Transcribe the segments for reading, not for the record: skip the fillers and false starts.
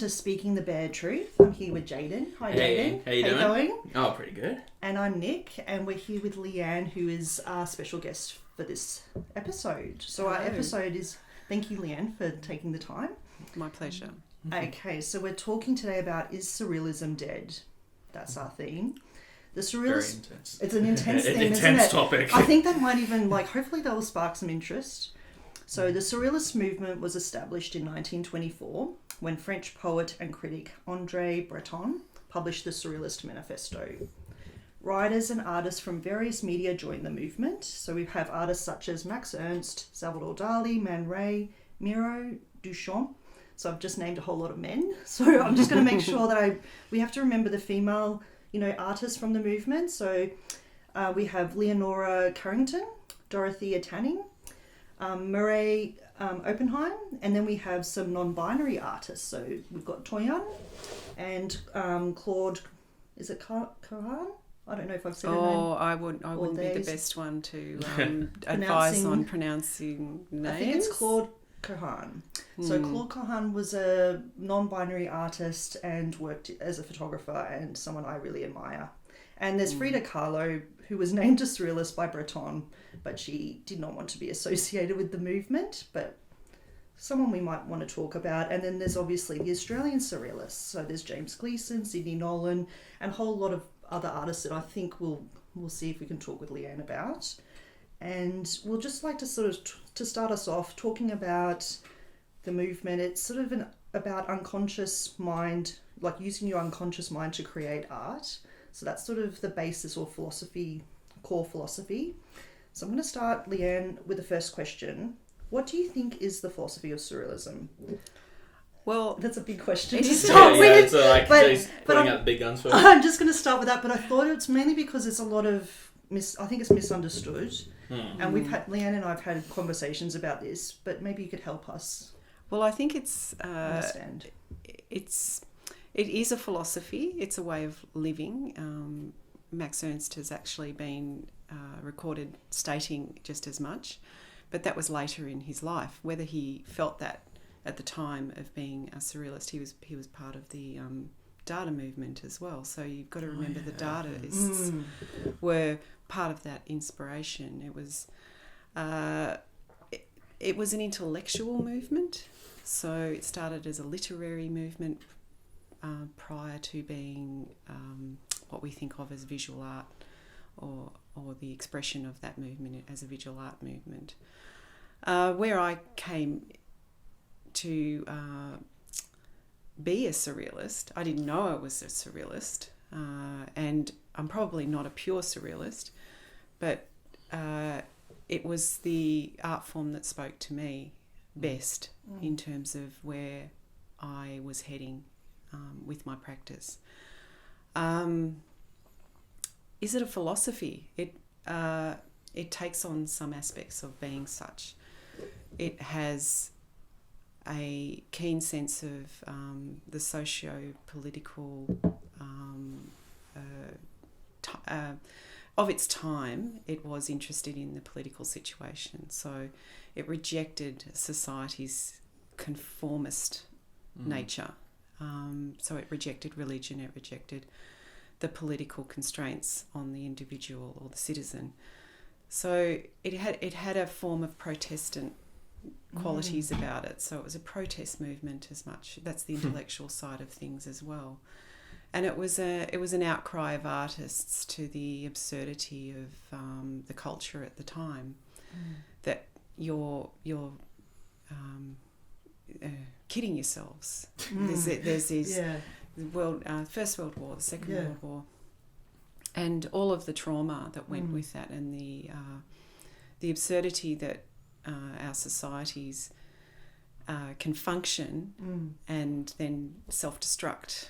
to Speaking the Bare Truth. I'm here with Jayden. Hi, Jayden. How you doing? Going? Oh, pretty good. And I'm Nick, and we're here with Leanne, who is our special guest for this episode. So our episode is... Thank you, Leanne, for taking the time. My pleasure. Okay, so we're talking today about, is Surrealism dead? That's our theme. The Surrealist... Very intense. It's an intense theme, isn't intense it? topic. I think that might even, hopefully that will spark some interest. So the Surrealist movement was established in 1924 when French poet and critic André Breton published the Surrealist Manifesto. Writers and artists from various media joined the movement. So we have artists such as Max Ernst, Salvador Dali, Man Ray, Miro, Duchamp. So I've just named a whole lot of men. So I'm just going to make sure that we have to remember the female, artists from the movement. So we have Leonora Carrington, Dorothea Tanning, Oppenheim, and then we have some non-binary artists. So we've got Toyen and Claude, is it Cahun? I don't know if I've said her name. I wouldn't be the best one to advise on pronouncing names. I think it's Claude Cahun. So Claude Cahun was a non-binary artist and worked as a photographer and someone I really admire. And there's Kahlo, who was named a Surrealist by Breton, but she did not want to be associated with the movement, but someone we might want to talk about. And then there's obviously the Australian Surrealists. So there's James Gleeson, Sidney Nolan, and a whole lot of other artists that I think we'll see if we can talk with Leanne about. And we'll just like to to start us off talking about the movement. It's sort of about unconscious mind, like using your unconscious mind to create art. So that's sort of the basis or core philosophy. So I'm going to start, Leanne, with the first question. What do you think is the philosophy of Surrealism? Well, that's a big question to start with. It's but putting out the big guns first. I'm just going to start with that, but I thought it's mainly because it's a lot of I think it's misunderstood. And Leanne and I have had conversations about this, but maybe you could help us. Well, I think it's understand. It is a philosophy. It's a way of living. Max Ernst has actually been recorded stating just as much, but that was later in his life. Whether he felt that at the time of being a surrealist, he was part of the Dada movement as well. So you've got to remember the Dadaists were part of that inspiration. It was an intellectual movement. So it started as a literary movement prior to being what we think of as visual art or the expression of that movement as a visual art movement. Where I came to be a surrealist, I didn't know I was a surrealist, and I'm probably not a pure surrealist, but it was the art form that spoke to me best in terms of where I was heading with my practice. Is it a philosophy? It takes on some aspects of being such. It has a keen sense of the socio-political of its time. It was interested in the political situation, so it rejected society's conformist nature. So it rejected religion, it rejected the political constraints on the individual or the citizen. So it had a form of Protestant qualities about it. So it was a protest movement as much. That's the intellectual side of things as well. And it was an outcry of artists to the absurdity of the culture at the time, that you're kidding yourselves. There's these First World War, the Second World War, and all of the trauma that went with that, and the absurdity that our societies can function and then self-destruct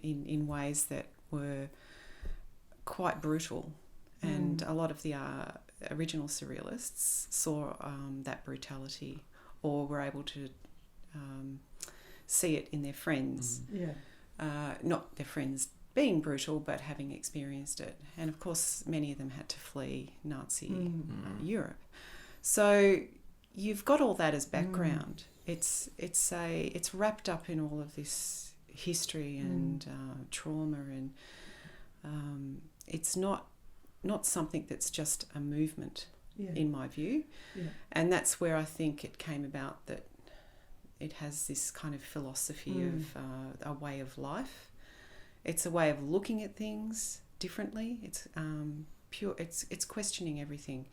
in ways that were quite brutal. And a lot of the original surrealists saw that brutality, or were able to see it in their friends. Not their friends being brutal, but having experienced it. And of course, many of them had to flee Nazi Europe. So you've got all that as background. it's wrapped up in all of this history and trauma, and it's not something that's just a movement, in my view. And that's where I think it came about, that it has this kind of philosophy of a way of life. It's a way of looking at things differently. It's pure. It's questioning everything,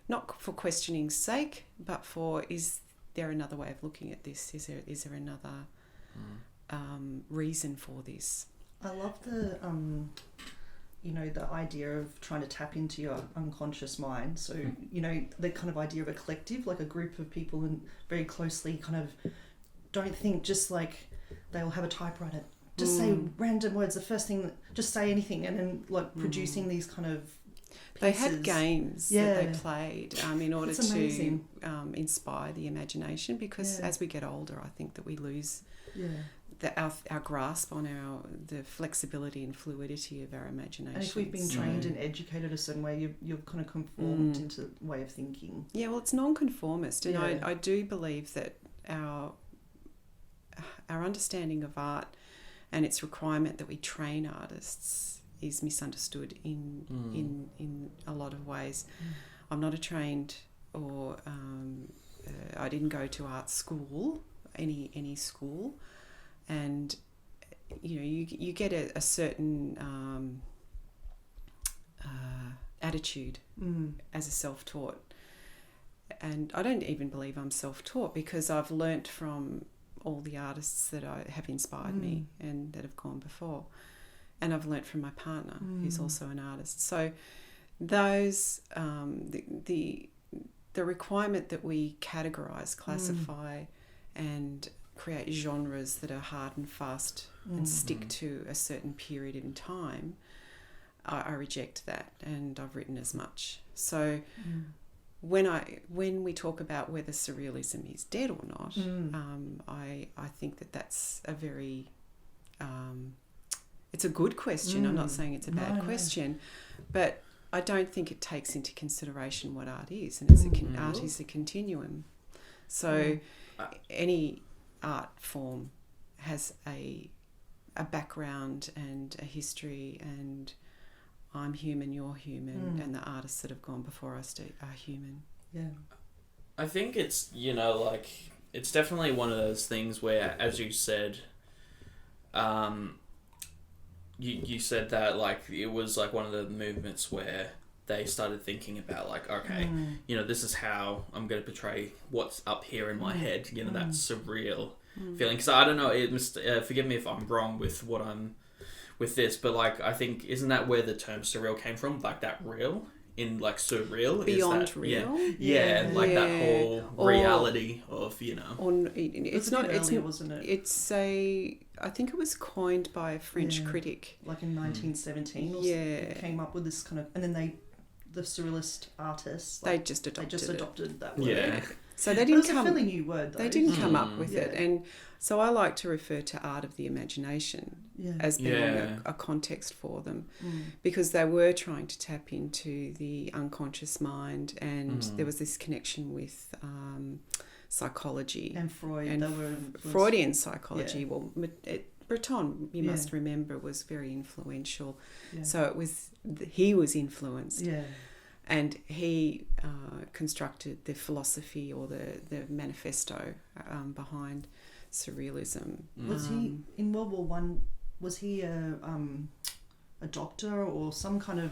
not for questioning's sake, but for, is there another way of looking at this? Is there another reason for this? I love the the idea of trying to tap into your unconscious mind. So the kind of idea of a collective, like a group of people, and very closely kind of don't think, just like they'll have a typewriter, just say random words, the first thing, just say anything, and then like producing these kind of pieces. They had games that they played in order to inspire the imagination, because as we get older, I think that we lose our grasp on the flexibility and fluidity of our imagination. And if we've been trained and educated a certain way, you're kind of conformed into way of thinking. Yeah, well, it's non-conformist, and I do believe that our understanding of art and its requirement that we train artists is misunderstood in a lot of ways. I'm not a trained, or I didn't go to art school, any school, and you get a certain attitude as a self-taught, and I don't even believe I'm self-taught, because I've learnt from all the artists that have inspired me and that have gone before, and I've learnt from my partner who's also an artist. So those the requirement that we categorise, classify and create genres that are hard and fast and stick to a certain period in time, I reject that, and I've written as much. So when we talk about whether surrealism is dead or not, I think that's a very it's a good question. I'm not saying it's a bad question, but I don't think it takes into consideration what art is, and art is a continuum. So any art form has a background and a history, and I'm human, you're human, and the artists that have gone before us are human. Yeah. I think it's, it's definitely one of those things where, as you said, you said that, it was, one of the movements where they started thinking about, this is how I'm going to portray what's up here in my head, that surreal feeling. Because I don't know, forgive me if I'm wrong with this, but I think, isn't that where the term surreal came from? That real in surreal, beyond is that, real, that whole reality of it's not. It's earlier, wasn't it? It's I think it was coined by a French critic, in 1917. Or it came up with this kind of, and then the surrealist artists they just adopted that word. Yeah. So they didn't come. It's a fairly new word, though. They didn't come up with it, and so I like to refer to art of the imagination as being a context for them, because they were trying to tap into the unconscious mind, and there was this connection with psychology and Freud. And they were Freudian psychology. Yeah. Well, Breton, you must remember, was very influential. Yeah. So he was influenced. Yeah. And he constructed the philosophy, or the manifesto behind surrealism. Was he in World War One? Was he a doctor or some kind of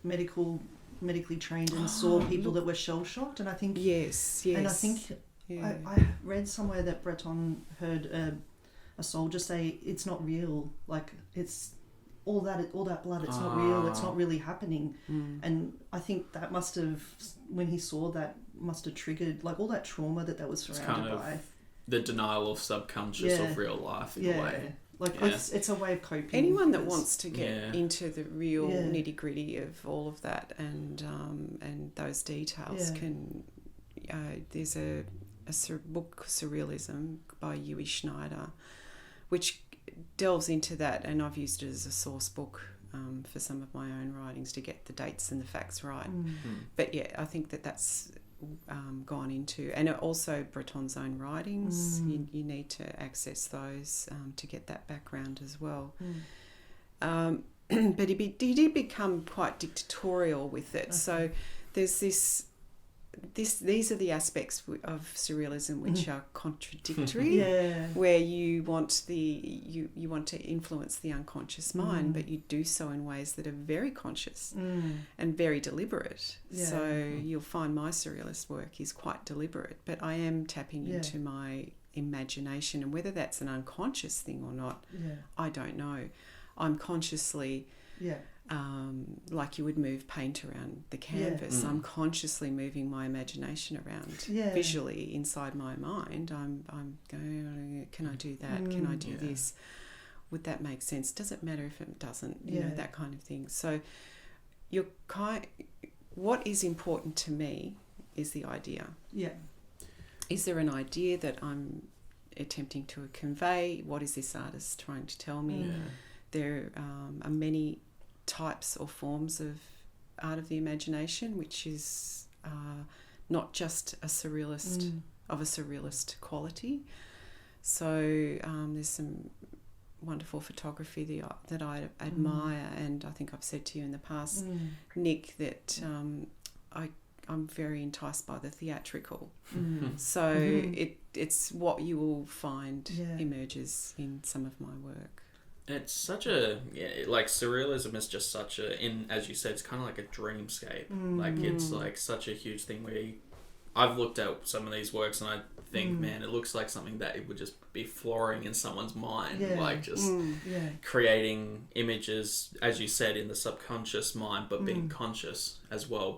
medically trained, and saw people that were shell shocked? And I think yes. And I think I read somewhere that Breton heard a soldier say, "It's not real. It's." All that blood, it's not real, it's not really happening. And I think that must have, when he saw that, must have triggered all that trauma that was surrounded by. The denial of subconscious of real life in a way. It's a way of coping. Anyone that wants to get into the real nitty gritty of all of that and those details can. There's a book, Surrealism, by Yui Schneider, which delves into that, and I've used it as a source book for some of my own writings to get the dates and the facts right. But I think that's gone into, and also Breton's own writings. You need to access those to get that background as well. But he did become quite dictatorial with it. Okay. So there's these are the aspects of surrealism which are contradictory, where you want to influence the unconscious mind, but you do so in ways that are very conscious and very deliberate. So you'll find my surrealist work is quite deliberate, but I am tapping into my imagination, and whether that's an unconscious thing or not, I don't know. I'm consciously like you would move paint around the canvas. I'm consciously moving my imagination around visually inside my mind. I'm going, can I do that? Can I do this? Would that make sense? Does it matter if it doesn't? You know, that kind of thing. So what is important to me is the idea. Yeah. Is there an idea that I'm attempting to convey? What is this artist trying to tell me? There are many types or forms of art of the imagination, which is not just a surrealist of a surrealist quality. So there's some wonderful photography that I admire, and I think I've said to you in the past, Nik, that I'm very enticed by the theatrical. So it's what you will find emerges in some of my work. It's such a, like, surrealism is just such a, as you said, it's kind of like a dreamscape. Like, it's like such a huge thing where I've looked at some of these works and I think, man, it looks like something that it would just be flooring in someone's mind. Like, just creating images, as you said, in the subconscious mind, but being conscious as well,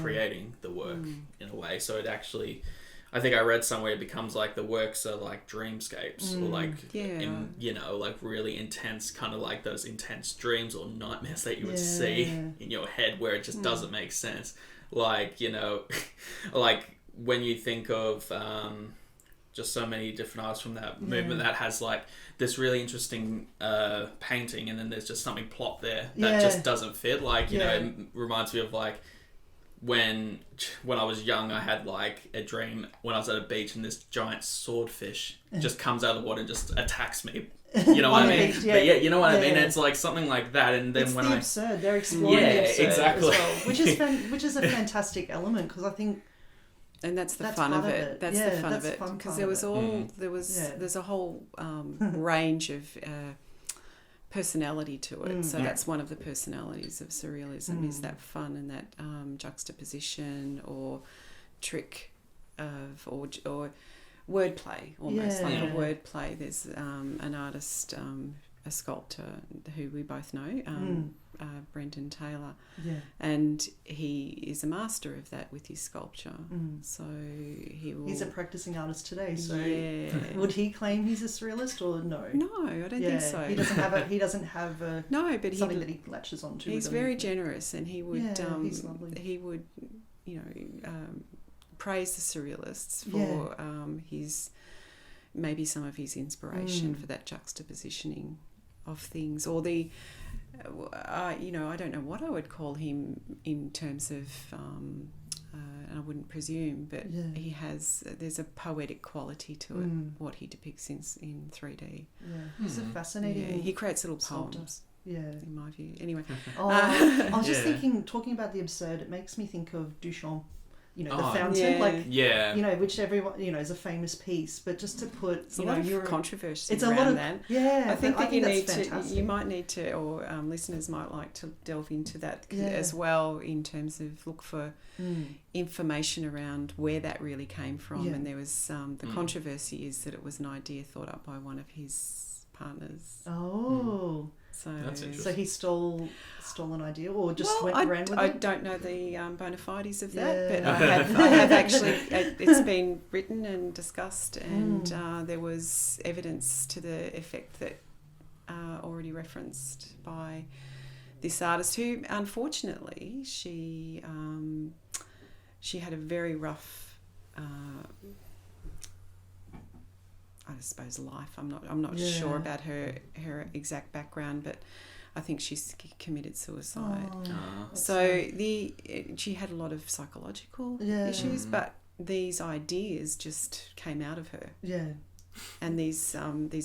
creating the work in a way. So it actually, I think I read somewhere it becomes like the works are like dreamscapes or like, like really intense, kind of like those intense dreams or nightmares that you would see in your head where it just doesn't make sense. Like, like when you think of just so many different artists from that movement that has like this really interesting painting, and then there's just something plopped there that just doesn't fit. Like, know, it reminds me of like, when I was young, I had like a dream when I was at a beach and this giant swordfish just comes out of the water and just attacks me. You know what I mean? But you know what I mean? It's like something like that. And then it's when the absurd, they're exploring the absurd exactly. as well, which is a fantastic element, because I think, and that's the fun of it. That's the fun of it, because there's a whole range of personality to it. So that's one of the personalities of surrealism, is that fun and that juxtaposition or trick of or wordplay, almost like a wordplay. There's an artist, a sculptor who we both know, Brendan Taylor, and he is a master of that with his sculpture. So he's a practicing artist today. So would he claim he's a surrealist or no? No, I don't think so. He doesn't have a but something that he latches onto. He's very generous, and he would he's lovely. He would praise the surrealists for his maybe some of his inspiration for that juxtapositioning of things, or the I don't know what I would call him in terms of I wouldn't presume, but there's a poetic quality to it, what he depicts in 3D. He's a fascinating he creates little poems poems, in my view. Anyway, I was just thinking, talking about the absurd, it makes me think of Duchamp. The fountain, which everyone, is a famous piece, but just to put, it's a lot of controversy it's around a lot of, that. I think you might need to, or listeners might like to delve into that as well, in terms of look for information around where that really came from. And there was the controversy is that it was an idea thought up by one of his partners. So he stole an idea, or just ran with it? I don't know the bona fides of that, but I have actually, it's been written and discussed, and there was evidence to the effect that already referenced by this artist, who unfortunately she had a very rough I suppose life. I'm not sure about her exact background, but I think she's committed suicide. So She had a lot of psychological Yeah. issues, but these ideas just came out of her, yeah. and these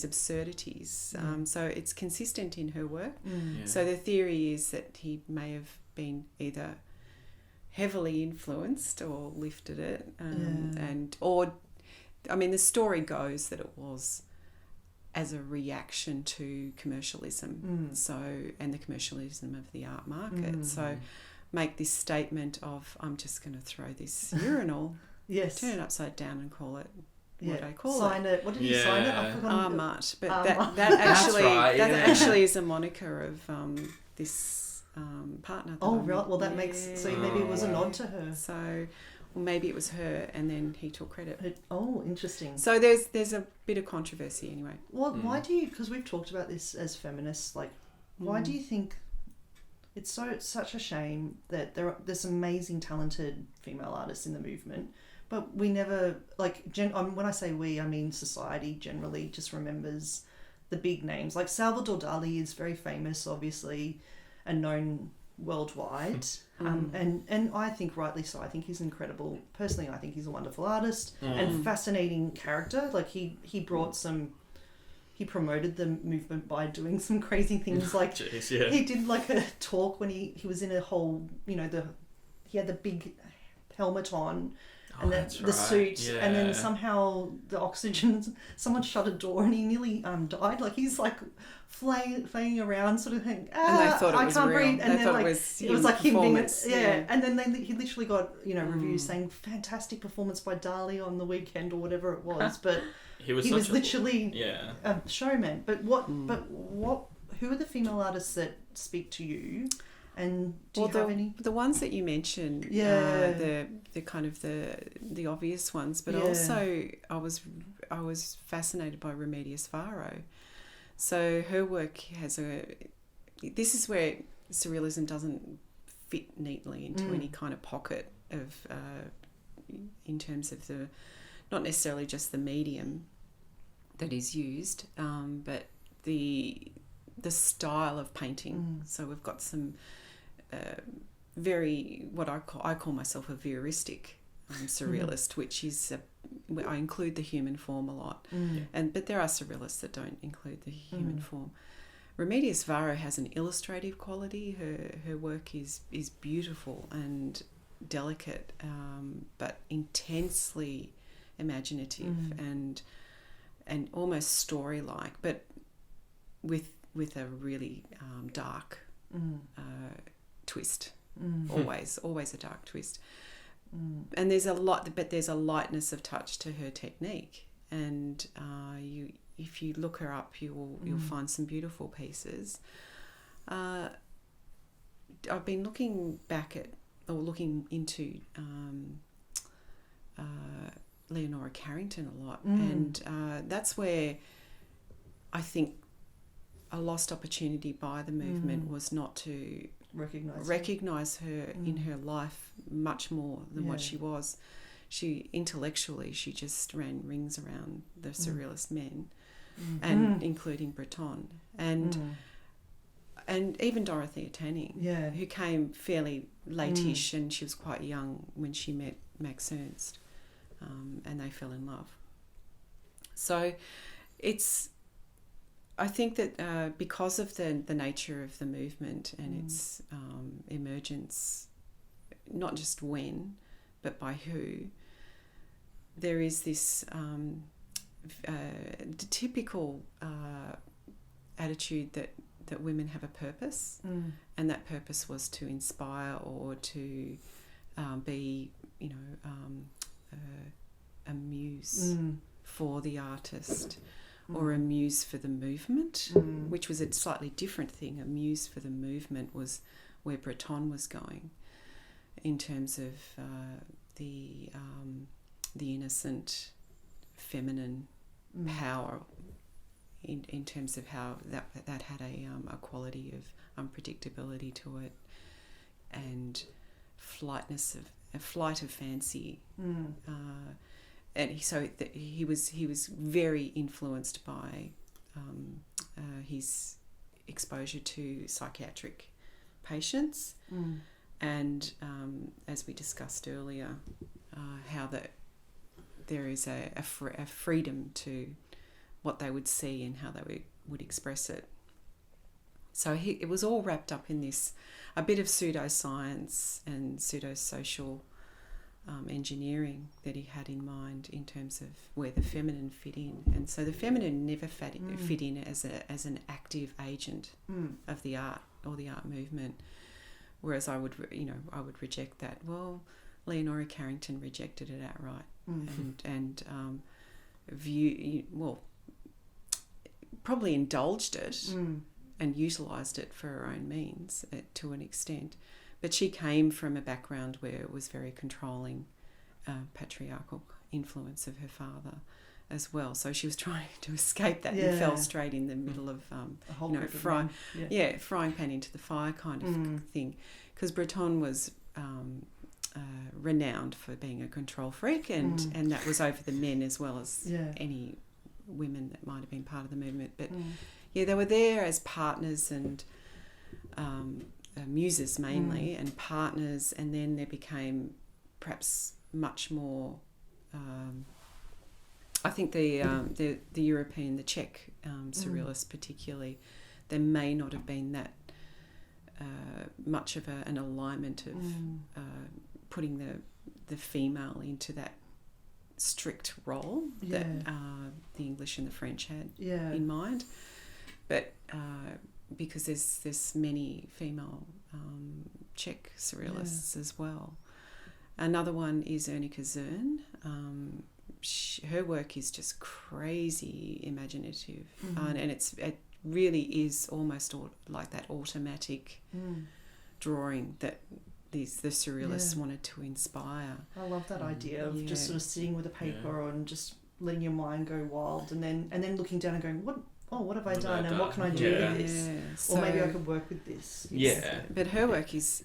absurdities. So it's consistent in her work. Yeah. So the theory is that he may have been either heavily influenced or lifted it, the story goes that it was as a reaction to commercialism, and the commercialism of the art market. So make this statement of, I'm just going to throw this urinal, Yes. turn it upside down and call it what I call sign it. What did he sign it? Yeah. I've forgotten. Armat. But Armat. that actually right, that yeah. actually is a moniker of this partner. Oh, right. Well, that makes... So maybe it was a right. nod to her. So, or maybe it was her, and then he took credit. Oh, interesting. So there's a bit of controversy anyway. Well, why do you... Because we've talked about this as feminists. Like, why do you think... It's such a shame that there's amazing, talented female artists in the movement, but we never... when I say we, I mean society generally just remembers the big names. Like Salvador Dali is very famous, obviously, and known worldwide. And I think rightly so. I think he's incredible. Personally, I think he's a wonderful artist and fascinating character. Like he brought some... He promoted the movement by doing some crazy things. Like Jeez, yeah. he did like a talk when he was in a whole, he had the big helmet on and the suit, Yeah. and then somehow the oxygen, someone shut a door and he nearly died. Like he's like flaying around sort of thing. And they thought it was I can't real. breathe. And They then thought like it was like him being performance. And then he literally got reviews saying fantastic performance by Dali on the weekend or whatever it was, but. He was literally a showman. But who are the female artists that speak to you? And do you have any? The ones that you mentioned, the kind of the obvious ones, but also I was fascinated by Remedios Varo. So her work has this is where Surrealism doesn't fit neatly into any kind of pocket of in terms of not necessarily just the medium that is used, but the style of painting. So we've got some very what I call myself a voyeuristic surrealist, which is I include the human form a lot, but there are surrealists that don't include the human form. Remedios Varo has an illustrative quality. Her work is beautiful and delicate, but intensely imaginative and almost story-like, but with a really dark twist. Always a dark twist. And there's a lightness of touch to her technique, and if you look her up, you'll find some beautiful pieces. I've been looking into Leonora Carrington a lot, and that's where I think a lost opportunity by the movement was not to recognise her in her life much more than what she was. She intellectually, she just ran rings around the surrealist men, and including Breton and even Dorothea Tanning, who came fairly late-ish, and she was quite young when she met Max Ernst, and they fell in love. So I think that because of the nature of the movement and its emergence, not just when, but by who, there is this typical attitude that women have a purpose, and that purpose was to inspire or to be, a muse for the artist, or a muse for the movement, which was a slightly different thing. A muse for the movement was where Breton was going, in terms of the innocent, feminine power, in terms of how that had a quality of unpredictability to it, and flight of fancy. And he was very influenced by his exposure to psychiatric patients, and as we discussed earlier, how that there is a freedom to what they would see and how they would express it. So it was all wrapped up in this, a bit of pseudoscience and pseudo-social engineering that he had in mind in terms of where the feminine fit in. And so the feminine never fit in as an active agent of the art or the art movement, whereas I would reject that. Well, Leonora Carrington rejected it outright and probably indulged it and utilised it for her own means to an extent. But she came from a background where it was very controlling, patriarchal influence of her father as well. So she was trying to escape that and fell straight in the middle of frying pan into the fire kind of thing. Because Breton was renowned for being a control freak, and that was over the men as well as any women that might have been part of the movement. But they were there as partners and muses mainly, and partners, and then there became perhaps much more. I think the European, the Czech surrealists particularly, there may not have been that much of an alignment of putting the female into that strict role that the English and the French had in mind, but because there's many female Czech surrealists as well. Another one is Unica Zürn. Her work is just crazy imaginative, and it really is almost like that automatic drawing that the surrealists wanted to inspire. I love that idea of just sort of sitting with a paper and just letting your mind go wild, and then looking down and going, what have I done, and what can I do with this? Or maybe I could work with this. But her work is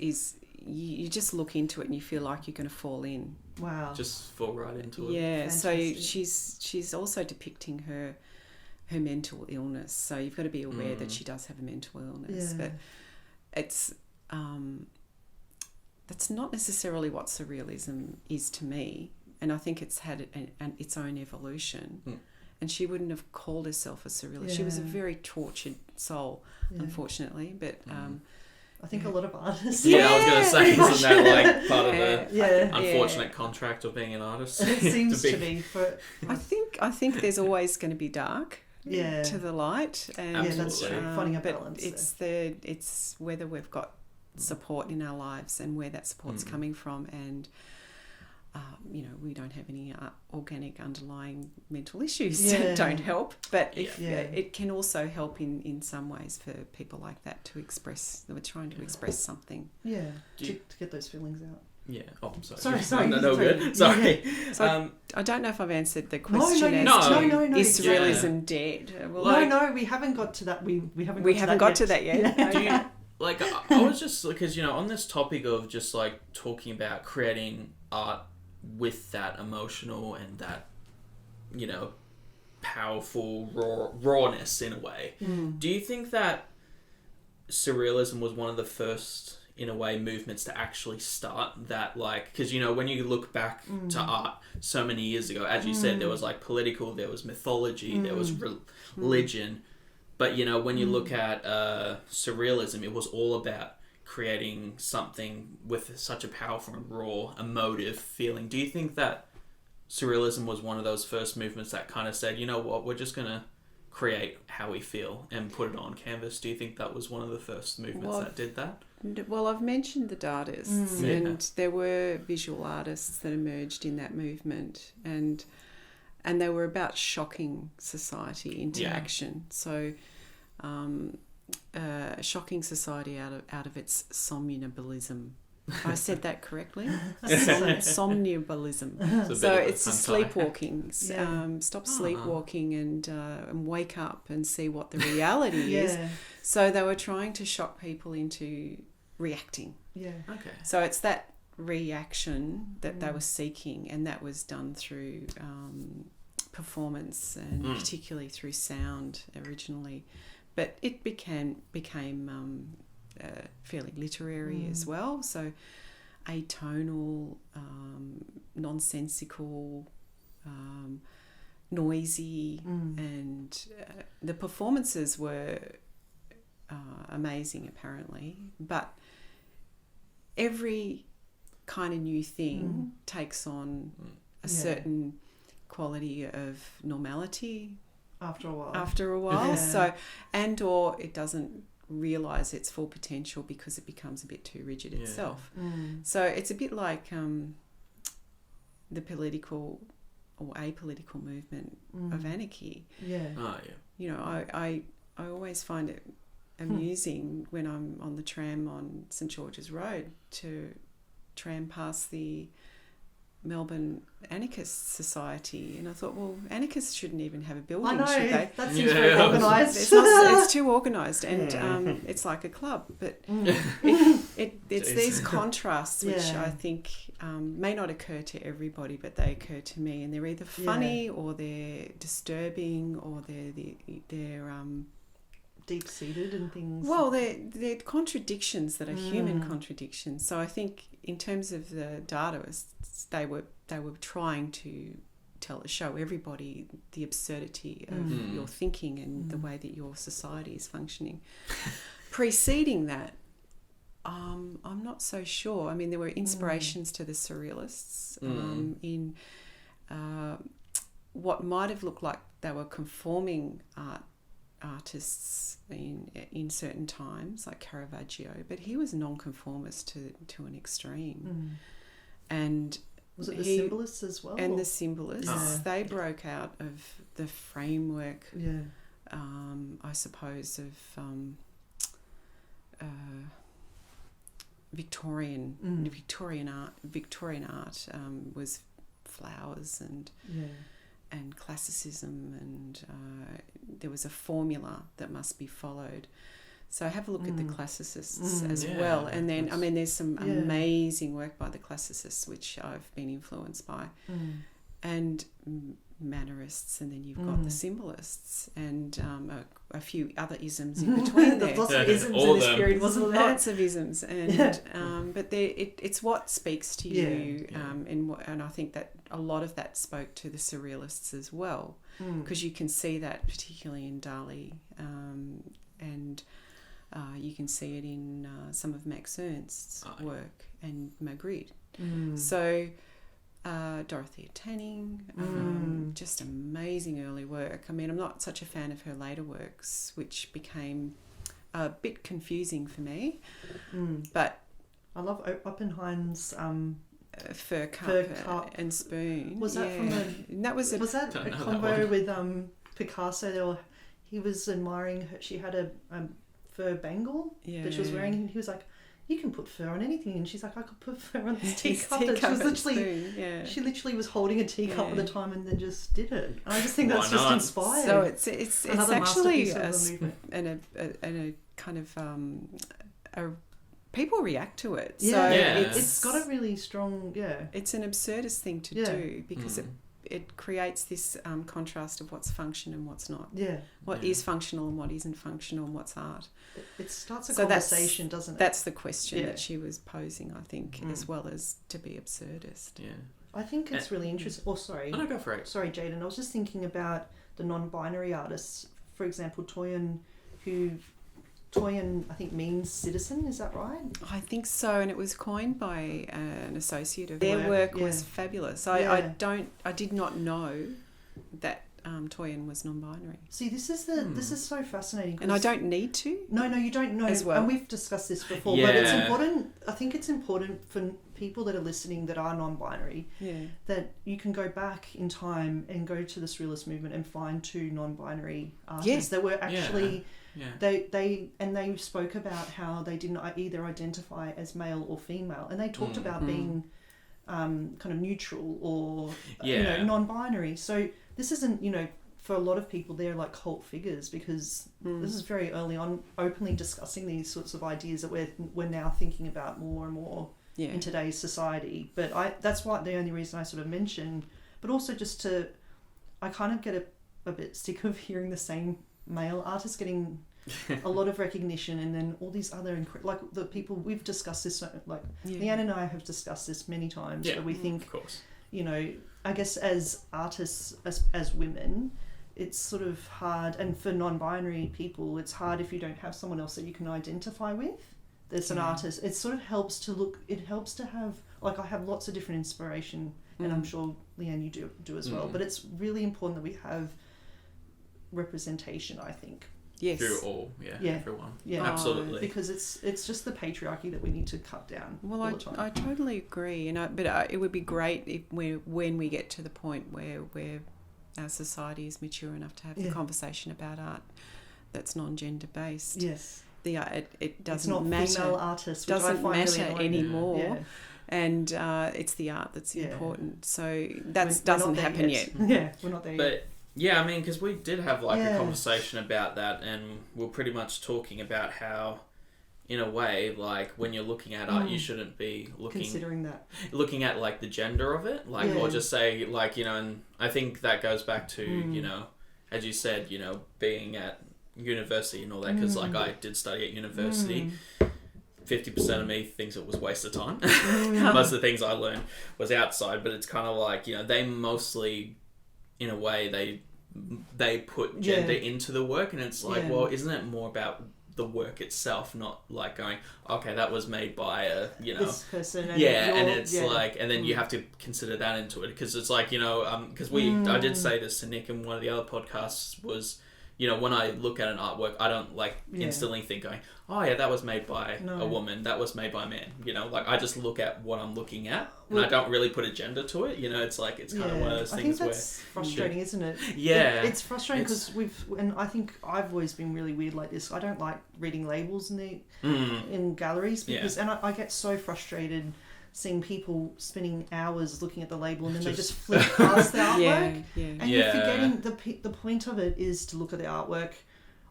you just look into it and you feel like you're going to fall in. Wow. Just fall right into it. Yeah. Fantastic. So she's also depicting her mental illness. So you've got to be aware that she does have a mental illness. But it's that's not necessarily what surrealism is to me. And I think it's had its own evolution. And she wouldn't have called herself a surrealist. She was a very tortured soul, unfortunately. But I think a lot of artists. I was going to say, isn't that like part of the unfortunate contract of being an artist? It seems to be. I think there's always going to be dark to the light, and that's true. Finding a balance. It's whether we've got support in our lives and where that support's coming from, and we don't have any organic underlying mental issues that don't help, but it can also help in some ways for people like that to express. We're trying to express something. To get those feelings out. Yeah. Oh, I'm sorry. Sorry. No, good. Sorry. So I don't know if I've answered the question. No. Is surrealism dead? Well, we haven't got to that. We haven't got to that yet. Okay. I was just because on this topic of just like talking about creating art with that emotional and that powerful rawness in a way. Do you think that surrealism was one of the first in a way movements to actually start that, like, because when you look back to art so many years ago, as you said, there was like political, there was mythology, there was religion, but when you look at surrealism, it was all about creating something with such a powerful and raw emotive feeling. Do you think that surrealism was one of those first movements that kind of said, you know what, we're just going to create how we feel and put it on canvas? Do you think that was one of the first movements that did that? Well, I've mentioned the Dadists, and there were visual artists that emerged in that movement, and they were about shocking society into action. So shocking society out of its somnambulism. I said that correctly? Somnambulism. So it's sleepwalking. Stop sleepwalking and wake up and see what the reality is. So they were trying to shock people into reacting. Okay. So it's that reaction that they were seeking, and that was done through performance and particularly through sound originally. but it became fairly literary as well. So atonal, nonsensical, noisy, and the performances were amazing, apparently. But every kind of new thing takes on a certain quality of normality after a while. Yeah. So, or it doesn't realise its full potential because it becomes a bit too rigid itself. So it's a bit like the political or apolitical movement of anarchy. You know, I always find it amusing when I'm on the tram on St George's Road to tram past the Melbourne Anarchist Society, and I thought, well, anarchists shouldn't even have a building, should they? That seems very organised. It's too organised, and it's like a club. But it's these contrasts which I think may not occur to everybody, but they occur to me, and they're either funny or they're disturbing or they're deep-seated and things. Well, they're contradictions that are human contradictions. So I think in terms of the Dadaists, they were trying to show everybody the absurdity of your thinking and the way that your society is functioning. Preceding that, I'm not so sure. I mean, there were inspirations to the Surrealists in what might have looked like they were conforming artists in certain times, like Caravaggio, but he was nonconformist to an extreme. And was it the symbolists as well? And the symbolists, they broke out of the framework, I suppose, of Victorian art was flowers and classicism, and there was a formula that must be followed. So have a look at the classicists as well. And then, I mean, there's some amazing work by the classicists which I've been influenced by. And Mannerists, and then you've got the symbolists, and a few other isms in between there. Lots of isms in this period, wasn't there? Lots of isms, and but it's what speaks to you, and I think that a lot of that spoke to the Surrealists as well, because you can see that particularly in Dali, and you can see it in some of Max Ernst's work and Magritte. So. Dorothea Tanning, just amazing early work. I mean, I'm not such a fan of her later works, which became a bit confusing for me. But I love Oppenheim's fur cup and spoon. Was that from was that a combo with Picasso? He was admiring her. She had a fur bangle that she was wearing, and he was like, you can put fur on anything, and she's like, I could put fur on this teacup. She literally was holding a teacup at the time, and then just did it. And I just think that's just inspired. So it's actually a kind of people react to it. So it's got a really strong It's an absurdist thing to do because it creates this contrast of what's function and what's not. What is functional and what isn't functional, and what's art. It starts a conversation, doesn't it? That's the question that she was posing, I think, as well as to be absurdist. I think it's really interesting. Oh, sorry. No, go for it. Sorry, Jayden. I was just thinking about the non-binary artists. For example, Toyen, I think, means citizen. Is that right? I think so, and it was coined by an associate of their work was fabulous. I did not know that Toyen was non-binary. See, this is so fascinating. And I don't need to. No, you don't know as well. And we've discussed this before, but it's important. I think it's important for people that are listening that are non-binary that you can go back in time and go to the Surrealist movement and find two non-binary artists that were actually. They spoke about how they didn't either identify as male or female, and they talked about being kind of neutral or non-binary. So this isn't, for a lot of people they're like cult figures, because this is very early on openly discussing these sorts of ideas that we're now thinking about more and more in today's society. But that's why the only reason I sort of mention, but also I kind of get a bit sick of hearing the same male artists getting a lot of recognition, and then all these other like the people we've discussed this, like Leanne and I have discussed this many times, where we think, of course, you know, I guess as artists, as women, it's sort of hard, and for non-binary people, it's hard if you don't have someone else that you can identify with. There's an artist. It sort of helps to have, like, I have lots of different inspiration, and I'm sure, Leanne, you do as well, but it's really important that we have representation, I think. Yes. Through all, everyone. Yeah, absolutely. Because it's just the patriarchy that we need to cut down. Well, all the time. I totally agree, but it would be great if when we get to the point where our society is mature enough to have the conversation about art that's non-gender based. Yes. It doesn't it's not matter. Female artists, which doesn't I find matter really anymore. Yeah. And it's the art that's important. So that doesn't happen yet. Yeah, we're not there yet. But yeah, I mean, because we did have like a conversation about that, and we're pretty much talking about how, in a way, like when you're looking at art, you shouldn't be looking at like the gender of it, like or just say like, you know, and I think that goes back to you know, as you said, you know, being at university and all that, because like I did study at university. 50% of me thinks it was a waste of time. Most of the things I learned was outside, but it's kind of like, you know, they mostly, in a way, they put gender into the work, and it's like, well, isn't it more about the work itself, not like going, okay, that was made by a, you know, this person, and it's like, and then you have to consider that into it, because it's like, you know, because I did say this to Nick in one of the other podcasts, was, you know, when I look at an artwork, I don't like instantly think going, oh yeah, that was made by a woman, that was made by a man. You know, like I just look at what I'm looking at, and I don't really put a gender to it. You know, it's like, it's kind of one of those things where... I think that's frustrating, isn't it? Yeah. It's frustrating because and I think I've always been really weird like this. I don't like reading labels in galleries, because, and I get so frustrated seeing people spending hours looking at the label, and then they just flip past the artwork. And you're forgetting the point of it is to look at the artwork.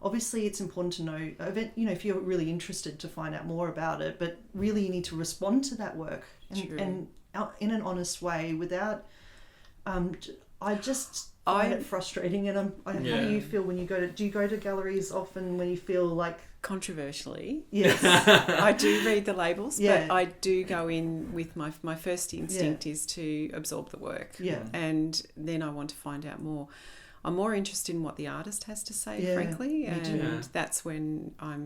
Obviously, it's important to know, you know, if you're really interested, to find out more about it, but really you need to respond to that work and in an honest way, without... I just find it frustrating, and how do you feel when you do you go to galleries often when you feel like... Controversially, yes, I do read the labels, but I do go in with my first instinct is to absorb the work, and then I want to find out more. I'm more interested in what the artist has to say, frankly, and that's when I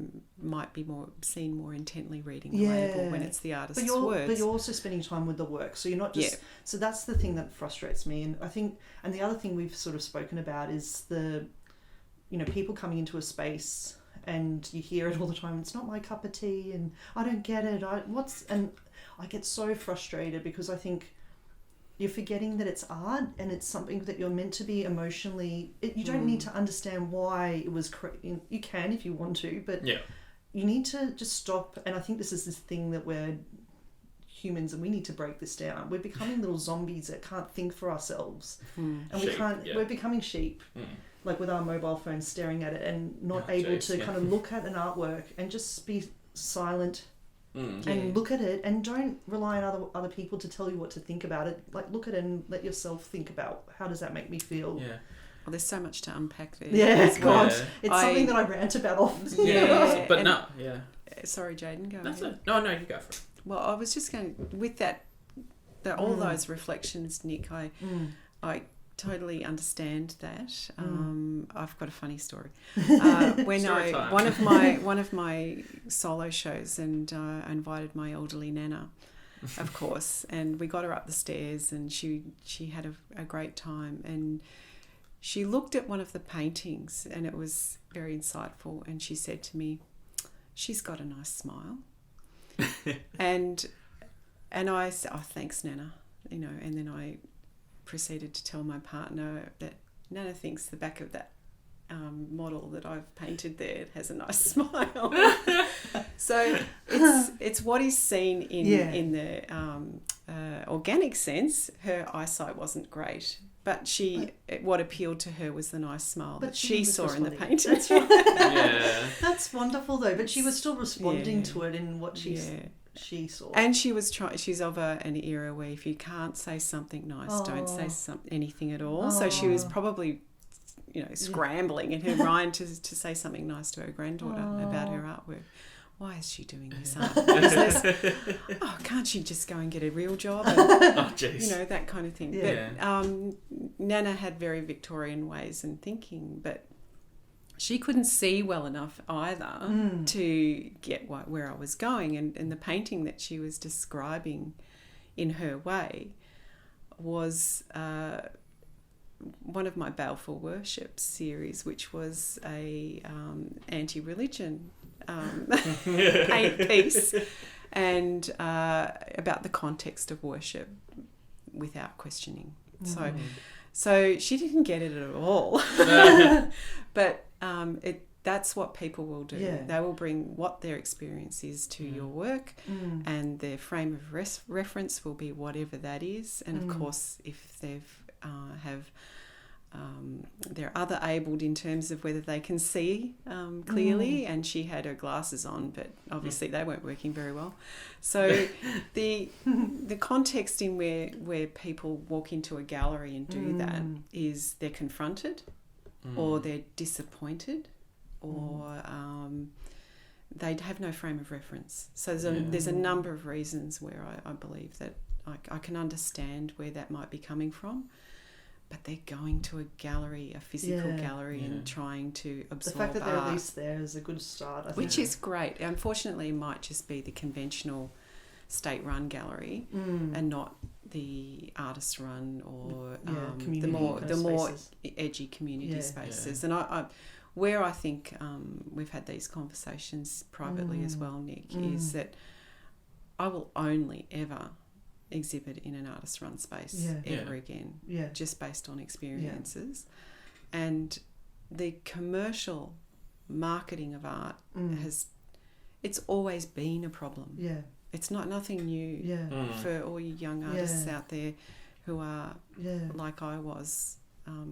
might be seen more intently reading the label, when it's the artist's words. But you're also spending time with the work, so you're not just... So that's the thing that frustrates me, and I think, and the other thing we've sort of spoken about is the, you know, people coming into a space, and you hear it all the time, it's not my cup of tea, and I don't get it, and I get so frustrated, because I think you're forgetting that it's art, and it's something that you're meant to be emotionally... you don't need to understand why it was... You can if you want to, but you need to just stop. And I think this is this thing that we're humans, and we need to break this down. We're becoming little zombies that can't think for ourselves, and we're becoming sheep. Like with our mobile phones, staring at it and not able to kind of look at an artwork and just be silent and look at it, and don't rely on other people to tell you what to think about it. Like, look at it and let yourself think about, how does that make me feel? Well, there's so much to unpack there. It's something that I rant about often. Sorry, Jayden, go That's ahead. it. No, you go for it. Well, I was just going, with that, all those reflections, Nick, I totally understand that. I've got a funny story. When one of my solo shows, and I invited my elderly nana, of course, and we got her up the stairs, and she had a great time, and she looked at one of the paintings, and it was very insightful, and she said to me, "She's got a nice smile." and I said, "Oh, thanks, Nana," you know, and then I proceeded to tell my partner that Nana thinks the back of that model that I've painted there has a nice smile. So it's what is seen in the organic sense. Her eyesight wasn't great, but what appealed to her was the nice smile that she saw in the painting. That's right. That's wonderful though. But she was still responding to it in what she saw. And she was she's of an era where if you can't say something nice, don't say anything at all. So she was probably scrambling in her mind to say something nice to her granddaughter about her artwork. Why is she doing this art business? Oh, can't she just go and get a real job? And, that kind of thing. Yeah. But Nana had very Victorian ways in thinking, but she couldn't see well enough either to get where I was going. And the painting that she was describing in her way was one of my Balfour Worship series, which was a anti-religion paint piece, and about the context of worship without questioning. So she didn't get it at all. But that's what people will do. Yeah. They will bring what their experience is to your work, and their frame of reference will be whatever that is. And of course, if they're other abled in terms of whether they can see clearly, and she had her glasses on, but obviously they weren't working very well. So the context in where people walk into a gallery and do that is they're confronted, or they're disappointed, or they have no frame of reference. So there's a number of reasons where I believe that I can understand where that might be coming from. But they're going to a gallery, a physical gallery, and trying to absorb the fact that art, they're at least there is a good start, I think. which is great. Unfortunately, it might just be the conventional state-run gallery and not the artist-run or the more edgy community spaces. And I where I think we've had these conversations privately as well, Nick, is that I will only ever exhibit in an artist-run space ever again, just based on experiences. And the commercial marketing of art it's always been a problem. It's nothing new for all you young artists out there who are like I was,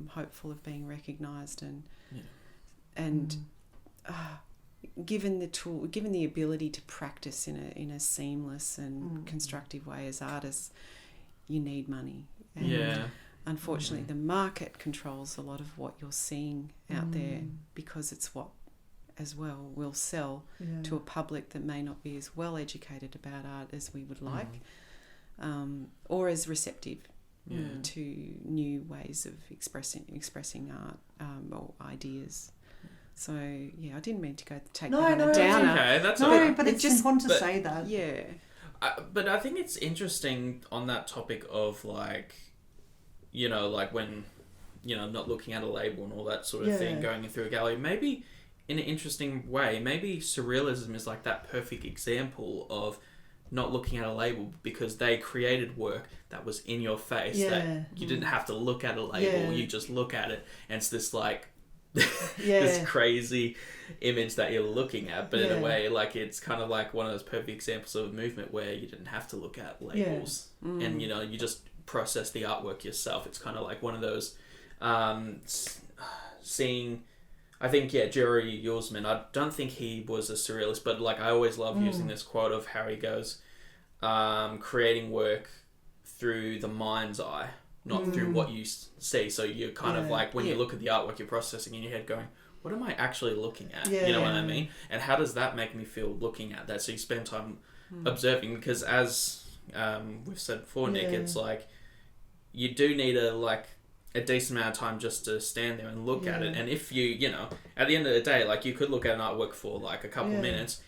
hopeful of being recognised and given the ability to practice in a seamless and constructive way as artists, you need money. And unfortunately, the market controls a lot of what you're seeing out there, because it's what as well will sell to a public that may not be as well educated about art as we would like, or as receptive to new ways of expressing art or ideas. So I didn't mean to take that on a downer. Okay, that's but it's just important to say that. Yeah. But I think it's interesting on that topic of like when not looking at a label and all that sort of thing, going through a gallery. Maybe in an interesting way, maybe Surrealism is like that perfect example of not looking at a label, because they created work that was in your face that you didn't have to look at a label. You just look at it, and it's this like this crazy image that you're looking at, but in a way, like, it's kind of like one of those perfect examples of a movement where you didn't have to look at labels and you just process the artwork yourself. It's kind of like one of those seeing, I think, Jerry Uelsmann, I don't think he was a surrealist, but like I always love using this quote of how he goes, creating work through the mind's eye, not through what you see. So you're kind of like, when you look at the artwork, you're processing in your head going, what am I actually looking at? You know what I mean? And how does that make me feel looking at that? So you spend time observing, because as we've said before, Nick, it's like you do need a decent amount of time just to stand there and look at it. And if you at the end of the day, like, you could look at an artwork for like a couple of minutes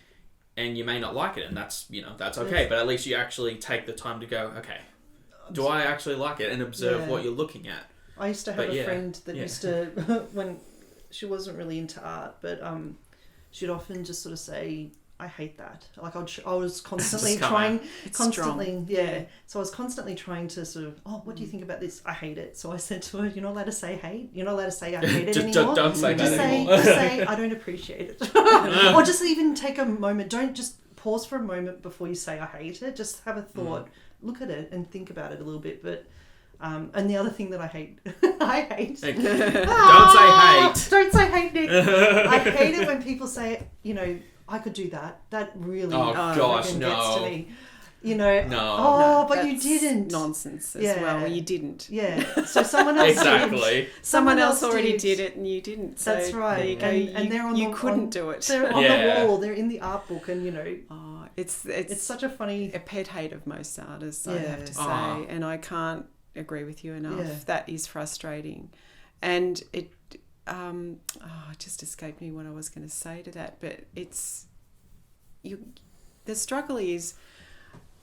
and you may not like it, and that's that's okay, but at least you actually take the time to go, okay, do I actually like it, and observe what you're looking at. I used to have a friend that used to, when she wasn't really into art, but she'd often just sort of say, I hate that. Like, I was constantly trying, So I was constantly trying to sort of, what do you think about this? I hate it. So I said to her, you're not allowed to say hate. You're not allowed to say I hate it anymore. Don't say that anymore. Just say I don't appreciate it. Or just even take a moment. Don't just pause for a moment before you say I hate it. Just have a thought. Look at it and think about it a little bit. But and the other thing that I hate, Don't say hate. Don't say hate, Nick. I hate it when people say, I could do that. That really gets to me. You know, No. oh, but you that's didn't. Nonsense as Yeah. well. You didn't. Yeah. So someone else Exactly. did. Someone else already did it and you didn't. So That's right. There you go. And they're on you the, couldn't on, do it. They're on Yeah. the wall. They're in the art book, and you know, It's such a funny. a pet hate of most artists, I Yeah. have to say, Ah. and I can't agree with you enough. Yeah. That is frustrating, and it it just escaped me what I was going to say to that. But it's the struggle is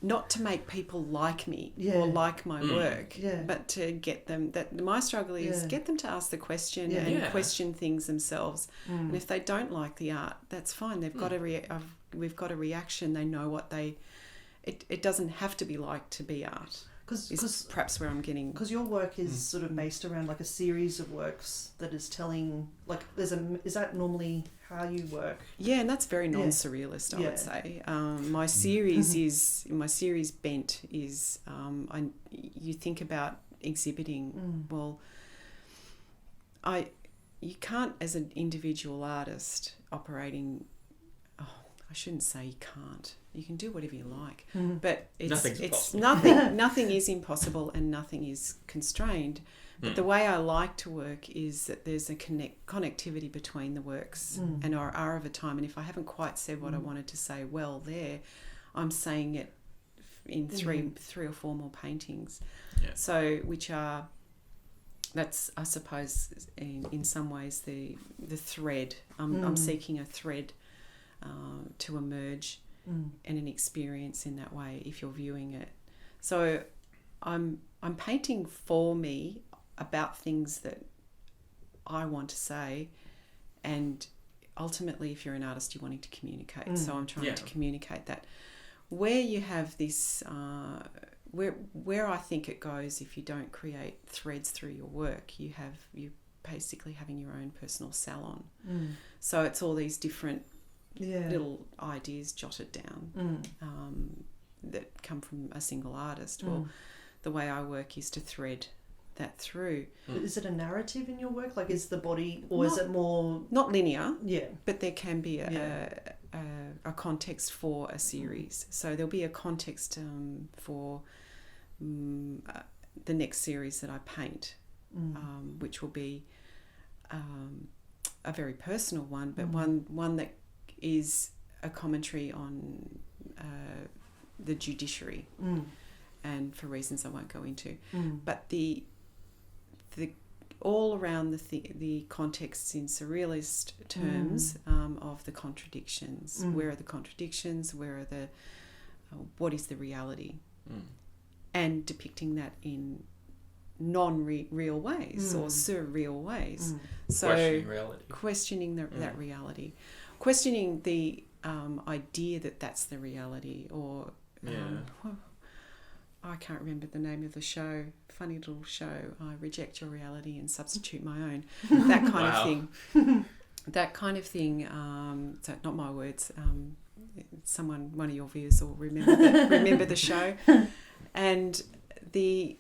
not to make people like me or like my work, but to get them. That my struggle is get them to ask the question and question things themselves. And if they don't like the art, that's fine. They've got we've got a reaction. They know what they. It doesn't have to be like to be art. Because perhaps where I'm getting... Because your work is sort of based around like a series of works that is telling... Like, is that normally how you work? Yeah, and that's very non-surrealist, I would say. My series bent is... you think about exhibiting. Well, you can't, as an individual artist operating... I shouldn't say you can't. You can do whatever you like, but nothing is impossible and nothing is constrained. But the way I like to work is that there's a connectivity between the works and are of a time. And if I haven't quite said what I wanted to say well there, I'm saying it in three or four more paintings. Yeah. So that's I suppose in some ways the thread. I'm seeking a thread to emerge and an experience in that way if you're viewing it. So I'm painting for me about things that I want to say, and ultimately if you're an artist you're wanting to communicate. So I'm trying to communicate that. Where you have this where I think it goes if you don't create threads through your work, you basically having your own personal salon. So it's all these different little ideas jotted down that come from a single artist. Well, the way I work is to thread that through. Is it a narrative in your work? Like, is the body, or is it more... Not linear, Yeah. but there can be a context for a series. So there'll be a context for the next series that I paint, which will be a very personal one, but one that is a commentary on the judiciary, and for reasons I won't go into. But the all around the contexts in surrealist terms of the contradictions. Where are the contradictions? Where are what is the reality? And depicting that in non-real ways or surreal ways. So questioning reality. Questioning that reality. Questioning the idea that that's the reality, or I can't remember the name of the show, funny little show, I reject your reality and substitute my own, that kind of thing. That kind of thing, so not my words, one of your viewers will remember the show. And the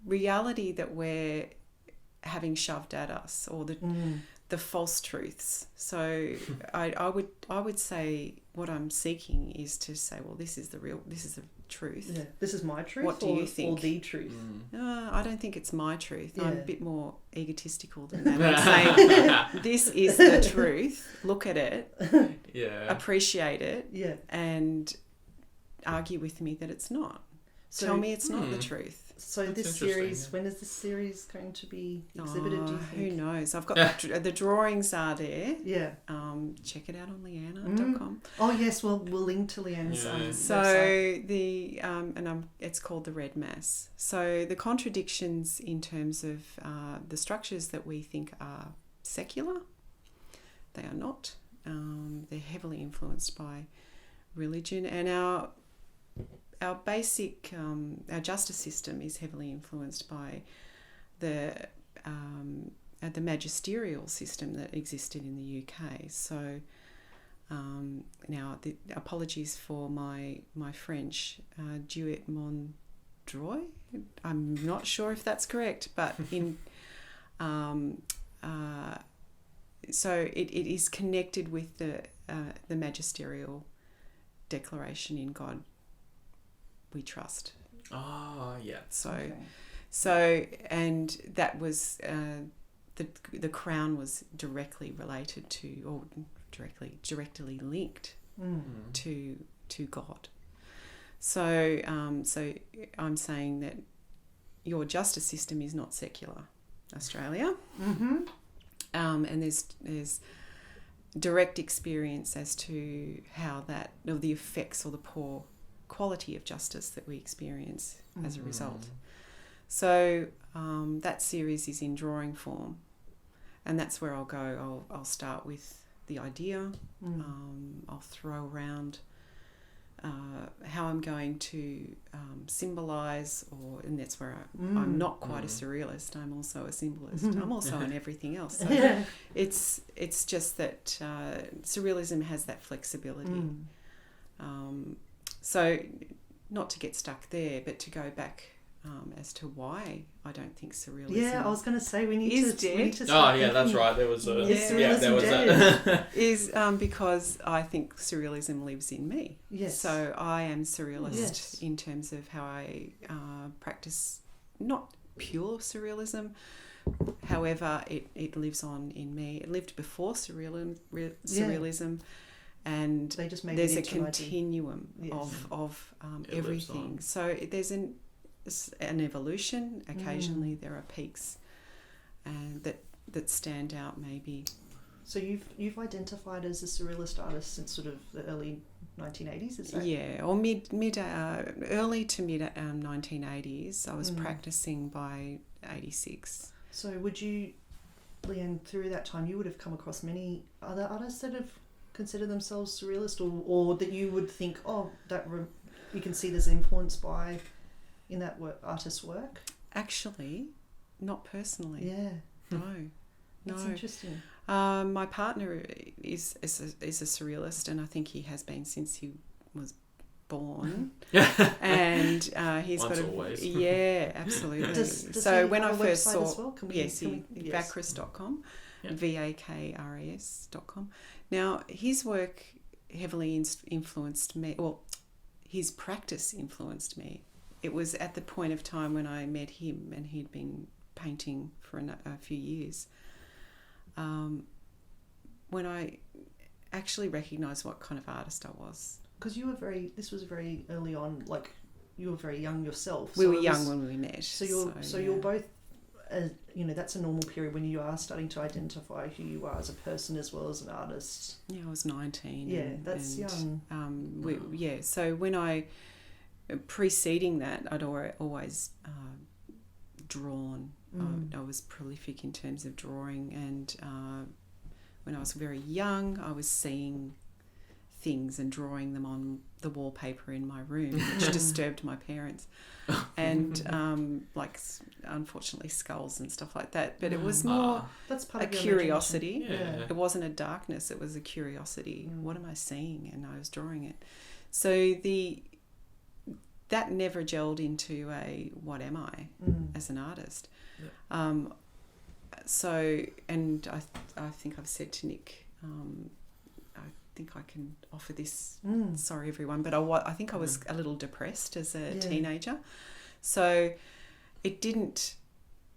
reality that we're having shoved at us, or the false truths. So I would say what I'm seeking is to say, well, this is the truth. Yeah. This is my truth. What do you think? Or the truth? I don't think it's my truth. Yeah. I'm a bit more egotistical than that. I'm saying this is the truth. Look at it. Appreciate it. And argue with me that it's not. So, tell me it's not the truth. So this series, when is this series going to be exhibited, do you think? Who knows? I've got the drawings are there. Yeah. Check it out on leanna.com. Oh yes, we'll link to Leanne's So website. It's called The Red Mass. So the contradictions in terms of the structures that we think are secular, they are not. They're heavily influenced by religion, and our basic our justice system is heavily influenced by the magisterial system that existed in the UK. So now, apologies for my French, Duet mon droit. I'm not sure if that's correct, but in so it is connected with the magisterial declaration in God we trust. Oh, yeah. So and that was the crown was directly related to, or directly linked to God. So so I'm saying that your justice system is not secular, Australia. And there's direct experience as to how that, or the effects or the poor quality of justice that we experience as a result. So that series is in drawing form, and that's where I'll go. I'll start with the idea. I'll throw around how I'm going to symbolise, and that's where I'm not quite a surrealist. I'm also a symbolist. I'm also in everything else. So it's just that surrealism has that flexibility. So not to get stuck there, but to go back as to why I don't think surrealism. Yeah, I was going to say we need to that's right. There was a is because I think surrealism lives in me. Yes. So I am surrealist in terms of how I practice, not pure surrealism. However, it lives on in me. It lived before surrealism. And they just there's a continuum of everything. So there's an evolution. Occasionally there are peaks and that stand out maybe. So you've identified as a surrealist artist since sort of the early 1980s, is that? Yeah, or early to mid 1980s. I was practicing by 86. So would you, Leanne, through that time you would have come across many other artists that have considered themselves surrealist, or that you would think, you can see there's influence by in that artist's work? Actually, not personally. Yeah. No. That's interesting. My partner is a surrealist, and I think he has been since he was born. And he's Once got always. Yeah, absolutely. Does so he when have I a first website saw, as well? Vakras.com, Yeah. Vakras.com. Now his work heavily influenced me. Well, his practice influenced me. It was at the point of time when I met him, and he'd been painting for a few years. When I actually recognised what kind of artist I was. Because this was very early on, like you were very young yourself. We were young when we met. So you're both, that's a normal period when you are starting to identify who you are as a person as well as an artist. Yeah, I was 19. Yeah, that's young. So when preceding that, I'd always drawn. I was prolific in terms of drawing, and when I was very young, I was seeing things and drawing them on the wallpaper in my room, which disturbed my parents, and unfortunately skulls and stuff like that. But it was more that's part a of your curiosity. Yeah. It wasn't a darkness, it was a curiosity. What am I seeing? And I was drawing it. So that never gelled into a what am I as an artist. Yeah. So, and I think I've said to Nick, I think I can offer this. Sorry, everyone, but I think I was a little depressed as a teenager. So it didn't.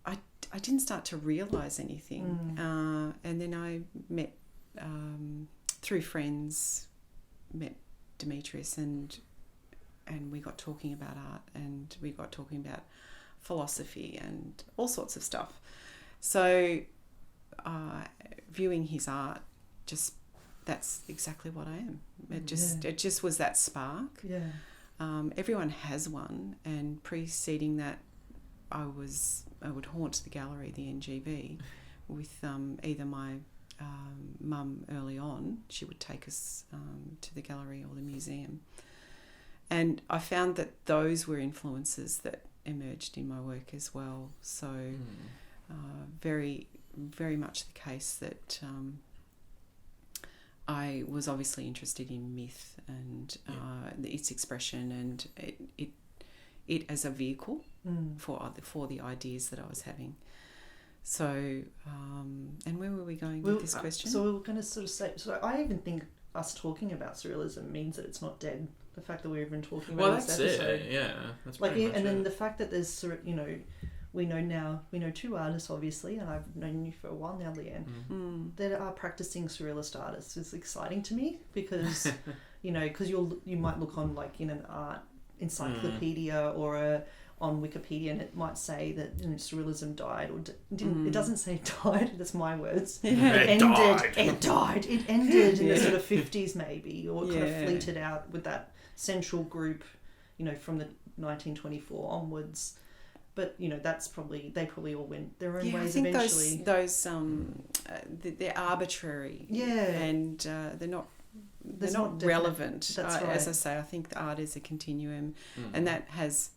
I didn't start to realise anything, and then I met through friends, met Demetrios, and we got talking about art, and we got talking about philosophy and all sorts of stuff. So viewing his art, that's exactly what I am. It just was that spark. Yeah. Everyone has one, and preceding that, I would haunt the gallery, the NGV, with either my mum early on. She would take us to the gallery or the museum, and I found that those were influences that emerged in my work as well. So very, very much the case that I was obviously interested in myth and its expression, and it as a vehicle for the ideas that I was having. So, and where were we going with this question? So we were going to sort of say. So I even think us talking about surrealism means that it's not dead. The fact that we're even talking Well, about that's this episode. it. Yeah, that's Like, pretty much and then it. the fact that there's, you know, we know two artists, obviously, and I've known you for a while now, Leanne, that are practicing surrealist artists is exciting to me because, you know, because you might look on, like, in an art encyclopedia or on Wikipedia, and it might say that, you know, surrealism died or didn't. It doesn't say it died. That's my words. Yeah. It ended. It died. It ended in the Yeah. sort of 50s maybe, or it kind of Yeah. fleeted out with that central group, you know, from the 1924 onwards. But, you know, they probably all went their own Yeah, I ways think eventually. those they're arbitrary. Yeah. And they're not There's not definite- relevant. That's As right. I say, I think the art is a continuum, and that has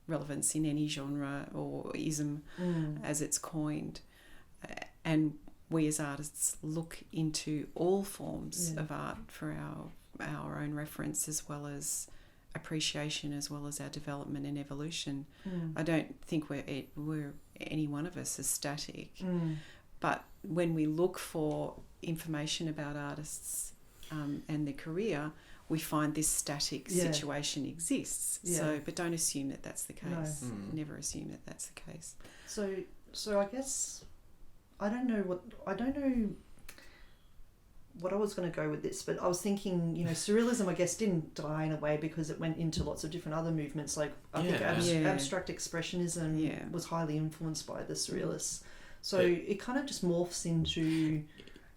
relevance in any genre or ism as it's coined. And we as artists look into all forms of art for our own reference, as well as appreciation, as well as our development and evolution. I don't think we're any one of us is static, but when we look for information about artists and their career, we find this static situation exists. Yeah. So, but don't assume that that's the case. No. Never assume that that's the case. So I guess I don't know what I was going to go with this, but I was thinking, you know, surrealism, I guess, didn't die in a way because it went into lots of different other movements. Like, I think abstract expressionism was highly influenced by the surrealists. So it kind of just morphs into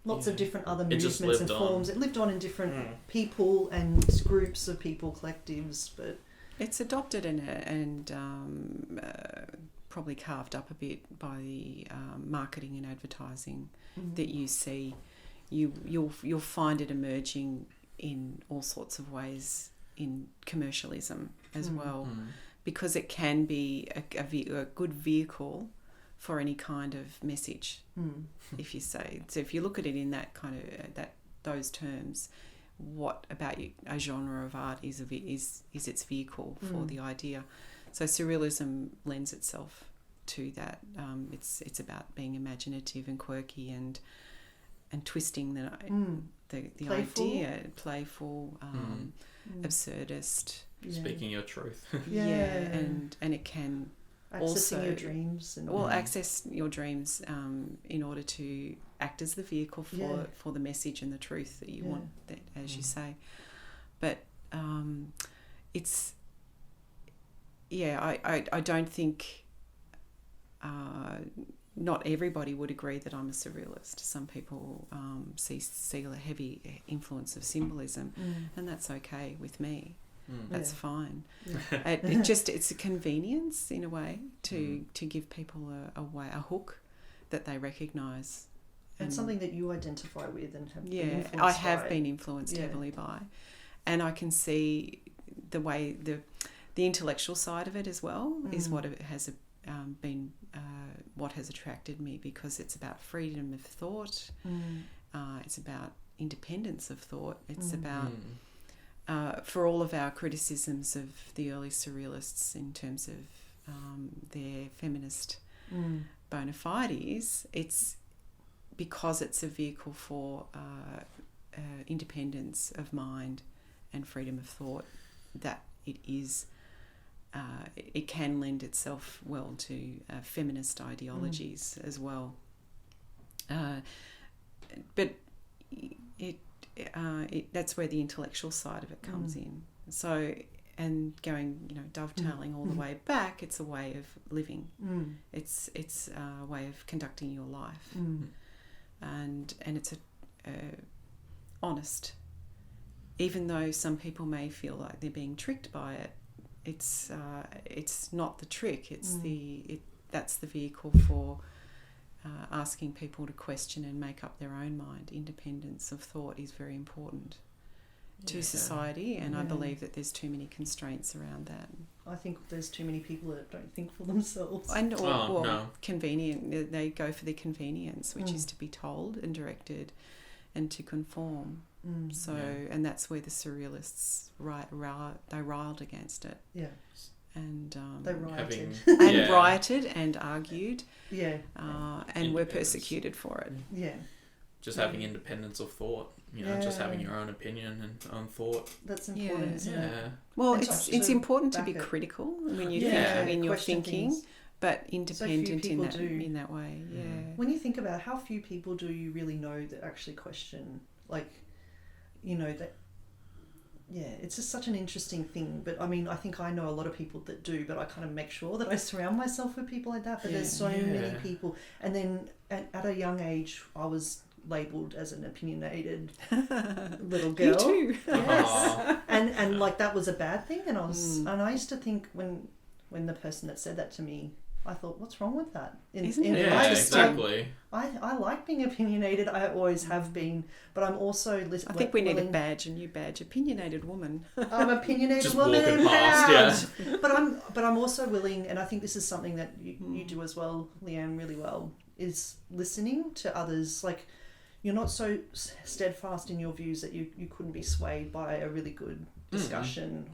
lots of different other movements and forms. It lived on in different people and groups of people, collectives, but it's adopted and probably carved up a bit by the marketing and advertising that you see. You'll find it emerging in all sorts of ways in commercialism as well, because it can be a good vehicle for any kind of message. If you say so, if you look at it in that kind of those terms, what about a genre of art is its vehicle for the idea? So surrealism lends itself to that. It's about being imaginative and quirky and twisting the Playful. idea, playful, absurdist. Speaking your truth. And it can accessing also your dreams. And access your dreams in order to act as the vehicle for the message and the truth that you want, that, as you say. But it's... I don't think... not everybody would agree that I'm a surrealist. Some people see a heavy influence of symbolism, and that's okay with me. That's fine. It's a convenience in a way to give people a hook that they recognise. And something that you identify with and have been influenced I have by. been influenced heavily by. And I can see the way the intellectual side of it as well is what it has been what has attracted me, because it's about freedom of thought. It's about independence of thought. It's about for all of our criticisms of the early surrealists in terms of their feminist bona fides, it's because it's a vehicle for independence of mind and freedom of thought that it is. It can lend itself well to feminist ideologies as well, but that's where the intellectual side of it comes in. So, and going, dovetailing all the way back, it's a way of living. It's a way of conducting your life, and it's honest. Even though some people may feel like they're being tricked by it, it's not the trick. It's that's the vehicle for asking people to question and make up their own mind. Independence of thought is very important to society, and I believe that there's too many constraints around that. I think there's too many people that don't think for themselves. And convenient. They go for the convenience, which is to be told and directed, and to conform. And that's where the surrealists they riled against it. Yeah. And they rioted. Rioted and argued. Yeah. And were persecuted for it. Yeah. just having independence of thought, just having your own opinion and own thought. That's important, isn't it? Well, it's important to be critical when you're thinking in your thinking, things. But independent So in that way, When you think about how few people do you really know that actually question, like, that. Yeah, it's just such an interesting thing. But I mean, I think I know a lot of people that do, but I kind of make sure that I surround myself with people like that. But there's so many people. And then at a young age, I was labelled as an opinionated little girl. You too. Yes. And like that was a bad thing. And I used to think when the person that said that to me, I thought, what's wrong with that? Isn't it? Yeah, exactly. I like being opinionated. I always have been, but I'm also. I think we need a badge, a new badge, opinionated woman. I'm opinionated Just woman walking and past, proud. But I'm also willing, and I think this is something that you do as well, Leanne, really well, is listening to others. Like, you're not so steadfast in your views that you couldn't be swayed by a really good discussion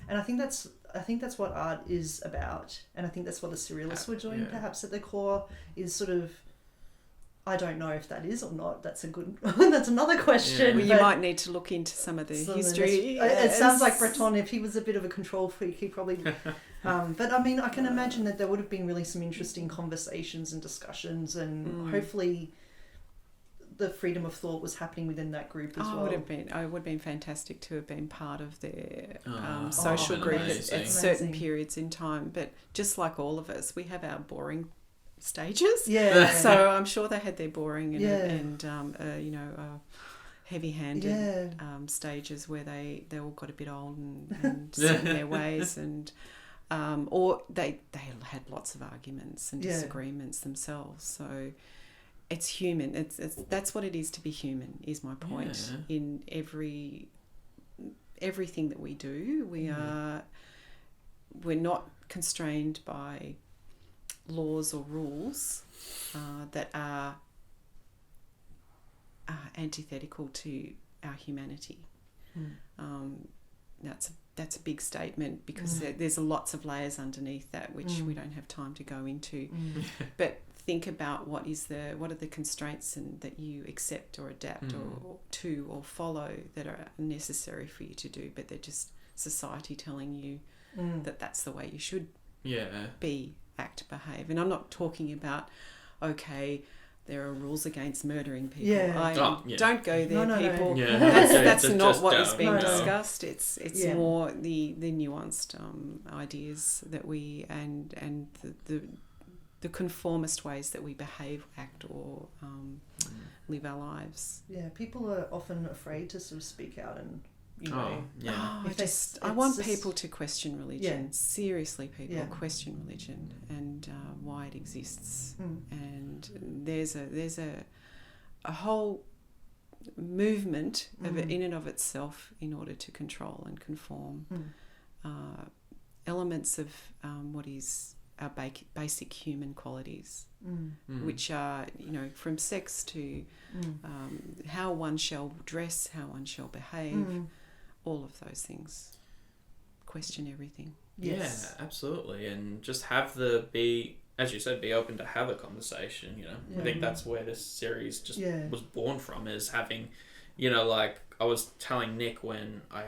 and I think that's what art is about, and I think that's what the Surrealists were doing, perhaps at the core, is sort of. I don't know if that is or not. That's a good. That's another question. Well, you might need to look into some of the history. It sounds like Breton. If he was a bit of a control freak, he probably. But I mean, I can imagine that there would have been really some interesting conversations and discussions, and hopefully, the freedom of thought was happening within that group as well. It would have been fantastic to have been part of their social group at certain periods in time. But just like all of us, we have our boring stages. Yeah. So I'm sure they had their boring and heavy-handed stages where they all got a bit old and set in their ways, and or they had lots of arguments and disagreements themselves. So. It's human. That's what it is to be human. Is my point. In everything that we do, we're not constrained by laws or rules that are antithetical to our humanity. That's a big statement because there's lots of layers underneath that which we don't have time to go into. But think about what are the constraints and that you accept or adapt or follow that are necessary for you to do, but they're just society telling you that that's the way you should be, act, behave. And I'm not talking about there are rules against murdering people. Don't go there, people. That's not what is being discussed. It's more the nuanced ideas that we and the conformist ways that we behave, act, or live our lives. Yeah, people are often afraid to sort of speak out and, I want people to question religion. Seriously, people question religion and why it exists. And there's a whole movement of it in and of itself in order to control and conform elements of what is our basic human qualities, which are, from sex to how one shall dress, how one shall behave, all of those things. Question everything. Yes. Yeah, absolutely. And just be open to have a conversation, I think that's where this series just was born from, is having, like I was telling Nick when I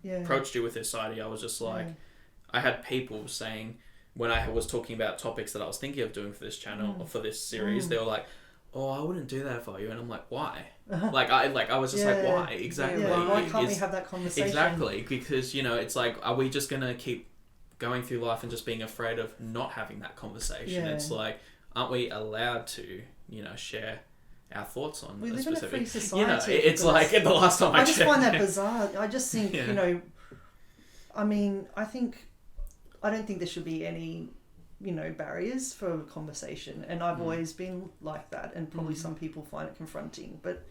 approached you with this idea, I was just like, I had people saying, when I was talking about topics that I was thinking of doing for this channel or for this series, they were like, "Oh, I wouldn't do that for you," and I'm like, "Why?" I was just like, "Why exactly? Why can't we have that conversation?" Exactly, because it's like, are we just gonna keep going through life and just being afraid of not having that conversation? It's like, aren't we allowed to, share our thoughts on? We live in a free society. It's like the last time I just find that bizarre. I just think I don't think there should be any, barriers for conversation. And I've always been like that. And probably some people find it confronting. But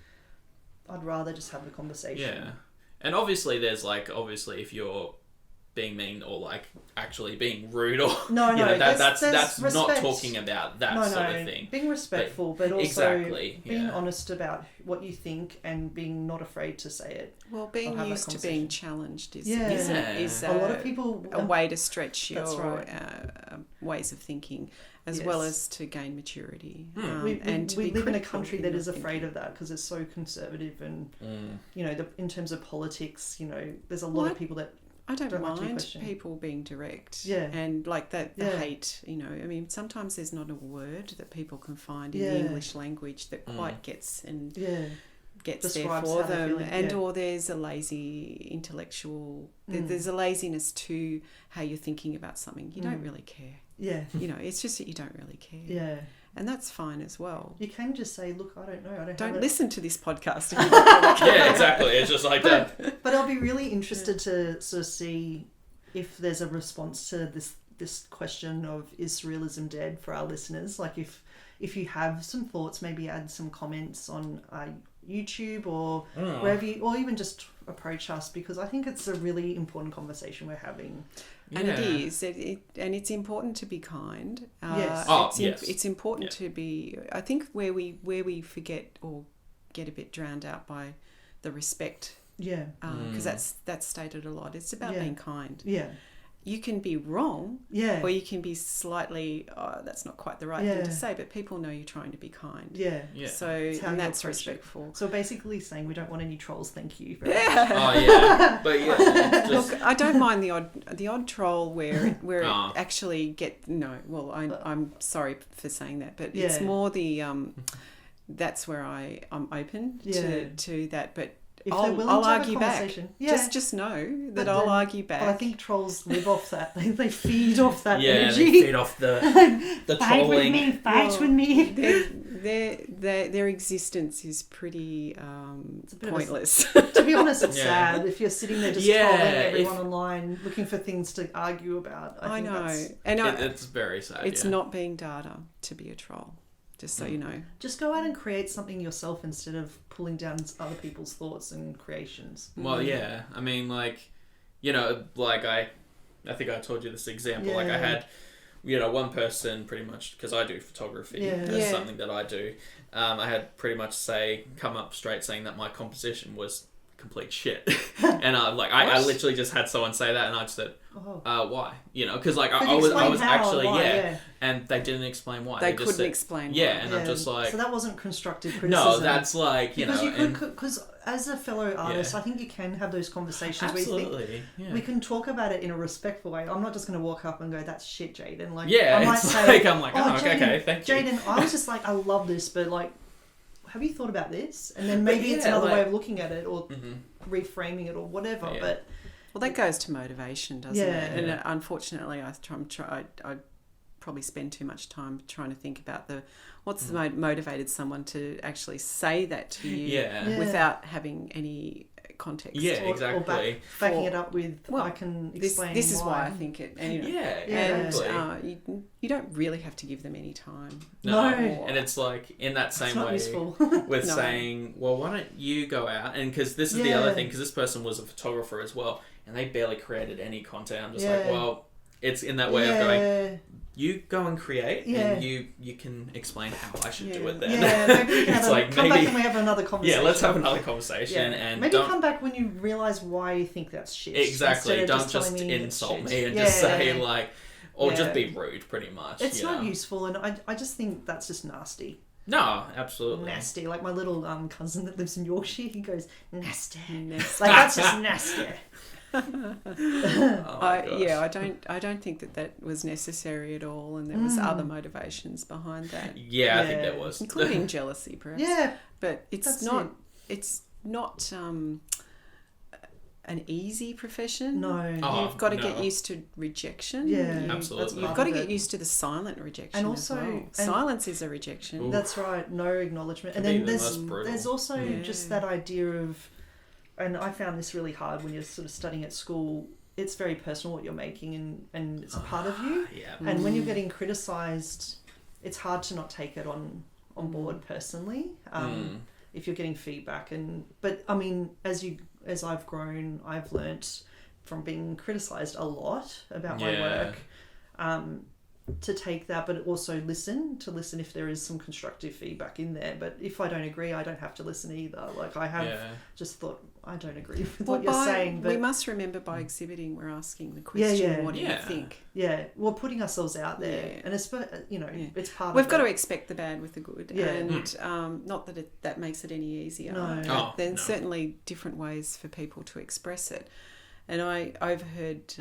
I'd rather just have the conversation. Yeah. And obviously there's if you're being mean or like actually being rude or no, you know, that's respect. not talking about that sort of thing. Being respectful, but also exactly, being honest about what you think and being not afraid to say it. Well, being used to being challenged is a lot of people a way to stretch your right. Ways of thinking, as well as to gain maturity. And we live in a country that is afraid of that because it's so conservative, and you know, in terms of politics, you know, there's a lot of people that I don't mind people being direct, and like that the hate. You know, I mean, sometimes there's not a word that people can find in the English language that quite gets there for them, and or there's a lazy intellectual. There's a laziness to how you're thinking about something. You don't really care. Yeah, you know, it's just that you don't really care. Yeah. And that's fine as well. You can just say, look, I don't know. Don't listen to this podcast. If you don't really care. Yeah, exactly. It's just like that. But I'll be really interested to sort of see if there's a response to this question of, is surrealism dead, for our listeners? Like if you have some thoughts, maybe add some comments on YouTube or wherever you, or even just approach us, because I think it's a really important conversation we're having. And it is, and it's important to be kind. It's important to be. I think where we forget or get a bit drowned out by the respect. Yeah. Because that's stated a lot. It's about being kind. Yeah. You can be wrong. Yeah. Or you can be slightly. That's not quite the right thing to say, but people know you're trying to be kind. Yeah. Yeah. So and that's respectful. So basically, saying we don't want any trolls. Thank you. Yeah. Oh yeah. But yeah. Just... Look, I don't mind the odd troll where it actually Well, I'm sorry for saying that, but it's more the that's where I'm open to that, but. I'll argue back. Just know that I'll argue back. But I think trolls live off that. They feed off that energy. Yeah, they feed off the trolling. Fight with me. Their existence is pretty pointless. To be honest, it's sad if you're sitting there just trolling everyone online, looking for things to argue about. I know. It's very sad. It's not being Dada to be a troll. Just so you know. Just go out and create something yourself instead of pulling down other people's thoughts and creations. Well, yeah. I mean, like, you know, like I think I told you this example. Like I had, you know, one person pretty much, because I do photography. That's something that I do. I had pretty much come up straight saying that my composition was complete shit. And I literally just had someone say that, and I just said, why? You know, because like I was actually and they didn't explain why. They couldn't explain why. And I'm just like, so that wasn't constructive criticism. No, that's like because as a fellow artist, I think you can have those conversations. Absolutely, where you think we can talk about it in a respectful way. I'm not just going to walk up and go, "That's shit, Jayden." Like, I might say, I'm like, okay, thank you, Jayden. I was just like, I love this, but like, have you thought about this? And then maybe it's another way of looking at it, or reframing it, or whatever. But well, that goes to motivation, doesn't it? And unfortunately, I probably spend too much time trying to think about what's motivated someone to actually say that to you without having any context. Yeah, exactly. Or backing it up with, I can explain this is why I think it. Anyway. And you don't really have to give them any time. No. And it's like, in that same way with saying, well, why don't you go out? And because this is the other thing, because this person was a photographer as well, and they barely created any content. I'm just like, well, it's in that way of going, you go and create, and you can explain how I should do it then. Yeah, maybe we can come back and we have another conversation. Yeah, let's have another conversation. And maybe come back when you realise why you think that's shit. Exactly. Don't just insult me and just say like, or just be rude, pretty much. It's not useful, and I just think that's just nasty. No, absolutely. Nasty. Like my little cousin that lives in Yorkshire, he goes, nasty. Like, that's just nasty. I don't think that was necessary at all, and there was other motivations behind that. I think there was, including jealousy, perhaps. Yeah, but it's not an easy profession. No, you've got to get used to rejection. Yeah, absolutely. You've got to get used to the silent rejection, and also as well. Silence is a rejection. Ooh. That's right. No acknowledgement, and then there's also just that idea of. And I found this really hard when you're sort of studying at school. It's very personal what you're making, and it's a part of you. Yeah. And when you're getting criticised, it's hard to not take it on board personally. If you're getting feedback, but I mean, as I've grown, I've learnt from being criticised a lot about my work, to take that, but also listen if there is some constructive feedback in there. But if I don't agree, I don't have to listen either. Like, I have just thought, I don't agree with what you're saying. But we must remember by exhibiting, we're asking the question, what do you think? Yeah, well, putting ourselves out there, and it's, you know, it's part We've of got to expect the bad with the good, and not that that makes it any easier. No. There's certainly different ways for people to express it. And I overheard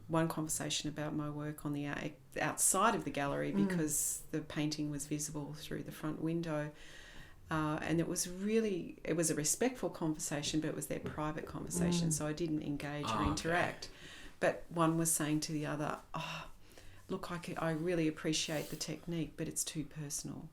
one conversation about my work on the outside of the gallery because the painting was visible through the front window. And it was a respectful conversation, but it was their private conversation, so I didn't engage or interact. But one was saying to the other, look, I really appreciate the technique, but it's too personal.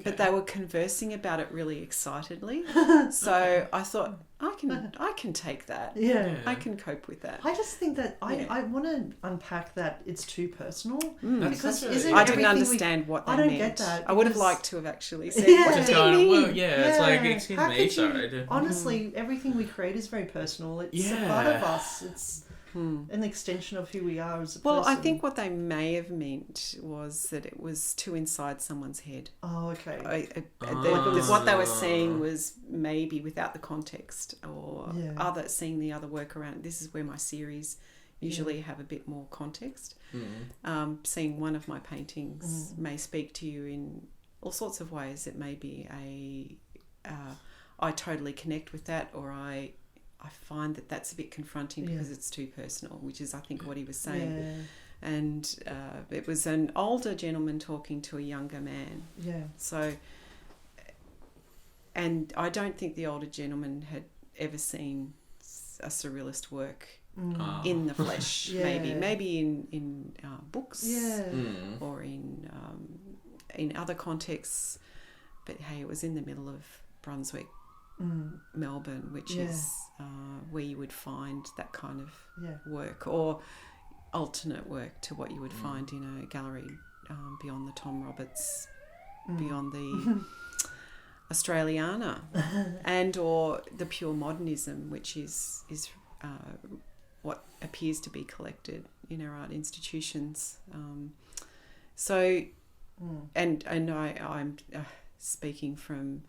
But they were conversing about it really excitedly. So I thought, I can take that. Yeah. I can cope with that. I just think that I want to unpack that it's too personal. Because I didn't understand what they meant. I don't get that. I would have liked to have actually said, what do you mean? Well, it's like, excuse me, sorry. Honestly, everything we create is very personal. It's a part of us. It's an extension of who we are as a person. Well, I think what they may have meant was that it was too inside someone's head. Oh, okay. What they were seeing was maybe without the context, or seeing the other work around. This is where my series usually have a bit more context. Seeing one of my paintings may speak to you in all sorts of ways. It may be I totally connect with that, or I find that that's a bit confronting because it's too personal, which is, I think, what he was saying. Yeah. And it was an older gentleman talking to a younger man. Yeah. So, and I don't think the older gentleman had ever seen a surrealist work in the flesh. Maybe in books, or in other contexts. But hey, it was in the middle of Brunswick, Melbourne, which is where you would find that kind of work, or alternate work to what you would find in a gallery beyond the Tom Roberts, beyond the Australiana, and or the pure modernism, which is what appears to be collected in our art institutions. And I'm speaking from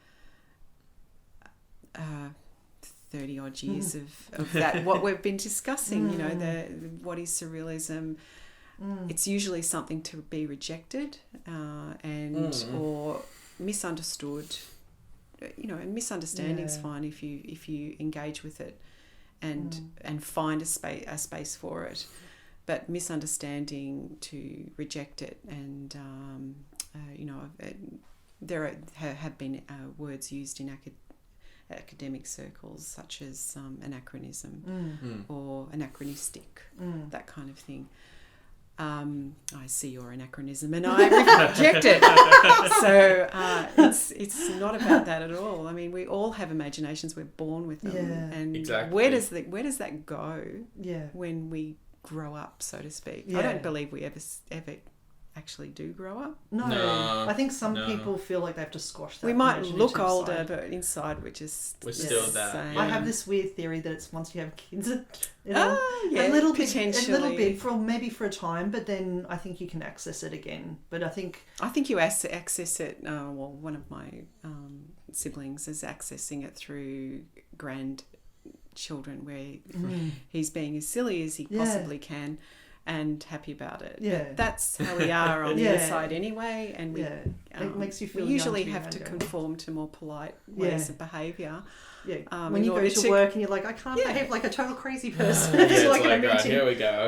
30 odd years of that, what we've been discussing, you know, what is surrealism. It's usually something to be rejected or misunderstood, you know, and misunderstanding's fine if you engage with it and find a space for it, but misunderstanding, to reject it, and you know, there have been words used in academic circles such as anachronism or anachronistic, that kind of thing. I see your anachronism and I reject it. So it's not about that at all. I mean, we all have imaginations. We're born with them, and where does that go? When we grow up, so to speak. I don't believe we ever actually do grow up. No. I think some people feel like they have to squash that. We might look older, but inside we're still that. I have this weird theory that it's once you have kids, a little bit for a time, but then I think you can access it again. But I think you access it. Well, one of my siblings is accessing it through grandchildren, where he's being as silly as he possibly can, and happy about it. But that's how we are on the inside anyway, and it makes you feel we usually have to conform to more polite ways of behaviour. When you go to work and you're like, I can't behave like a total crazy person. It's like right, here we go.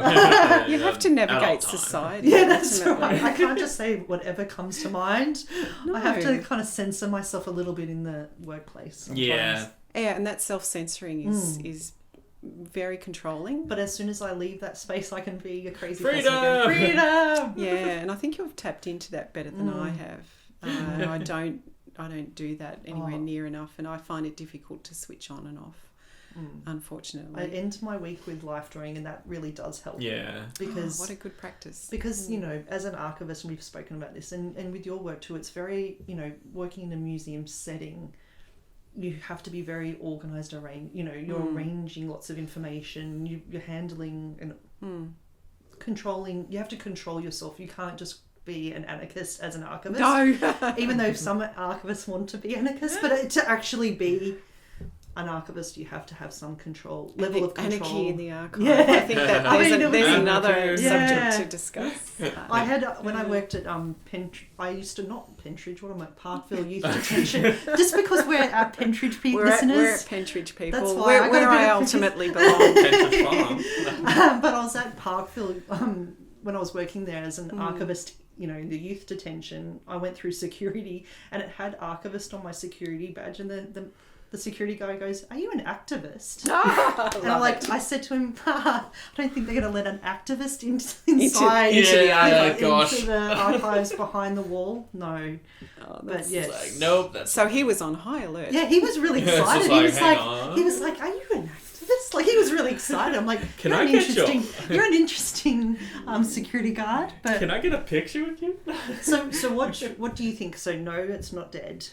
You have to navigate society. Yeah, that's right. I can't just say whatever comes to mind. No. I have to kind of censor myself a little bit in the workplace sometimes. Yeah, and that self-censoring is very controlling. But as soon as I leave that space, I can be a crazy person again. Freedom! Yeah, and I think you've tapped into that better than I have. I don't do that anywhere near enough, and I find it difficult to switch on and off, unfortunately. I end my week with life drawing, and that really does help. Yeah. Because what a good practice. Because, you know, as an archivist, and we've spoken about this, and with your work too, it's very, you know, working in a museum setting, you have to be very organised, you're arranging lots of information, you're handling and controlling. You have to control yourself. You can't just be an anarchist as an archivist. No. Even though some archivists want to be anarchists, but to actually be an archivist, you have to have some level of control. Anarchy in the archive. Yeah. I think that there's another subject to discuss. I had, when I worked at I used to not Pentridge, what am I, Parkville Youth Detention, just because we're at Pentridge listeners. We're at Pentridge people. That's why where I ultimately belong. Pentridge Farm. But I was at Parkville when I was working there as an archivist, in the youth detention. I went through security and it had archivist on my security badge, and the security guy goes, "Are you an activist?" And I said to him, I don't think they're going to let an activist inside into the archives behind the wall. No. Oh, but yes. Like, nope. So he was on high alert. Yeah, he was really excited. He was like, "Are you an activist?" Like, he was really excited. I'm like, Can I get you're an interesting security guard. But can I get a picture with you? So what do you think? So no, it's not dead.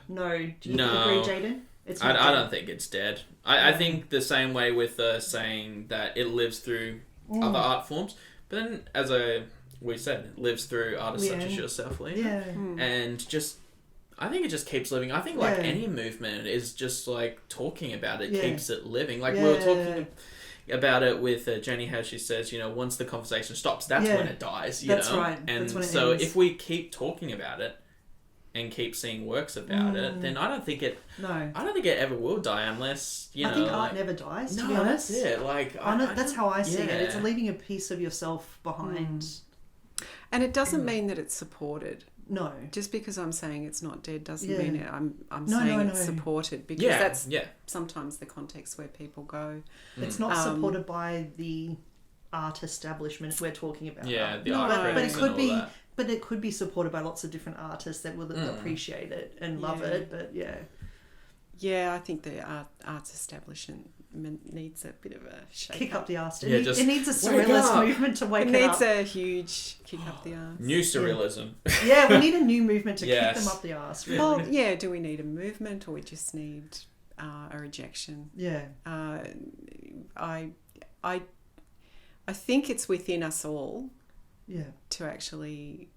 No. Do you agree, Jayden? I don't think it's dead. I think the same way with saying that it lives through other art forms, but then as we said, it lives through artists such as yourself, Leah. Yeah. And I think it just keeps living. I think any movement is just like talking about it keeps it living. Like we were talking about it with Jenny, how she says, once the conversation stops, that's when it dies. That's know? right. And that's when it so ends. if we keep talking about it and keep seeing works about it, then I don't think it ever will die unless I think art never dies. To be honest, that's it. Like that's how I see it. It's leaving a piece of yourself behind. And it doesn't mean that it's supported. No. Just because I'm saying it's not dead doesn't mean it. I'm No, saying no, it's supported, because that's sometimes the context where people go. It's not supported by the art establishment we're talking about. Yeah, the art but it could be. That. But it could be supported by lots of different artists that will appreciate it and love it. But yeah, I think the arts establishment needs a bit of a shake kick up the arse. It needs a surrealist movement to wake it up. It needs a huge kick up the arse. New surrealism. Yeah, we need a new movement to kick them up the arse. Really. Well, yeah. Do we need a movement, or we just need a rejection? Yeah. I think it's within us all. Yeah. To actually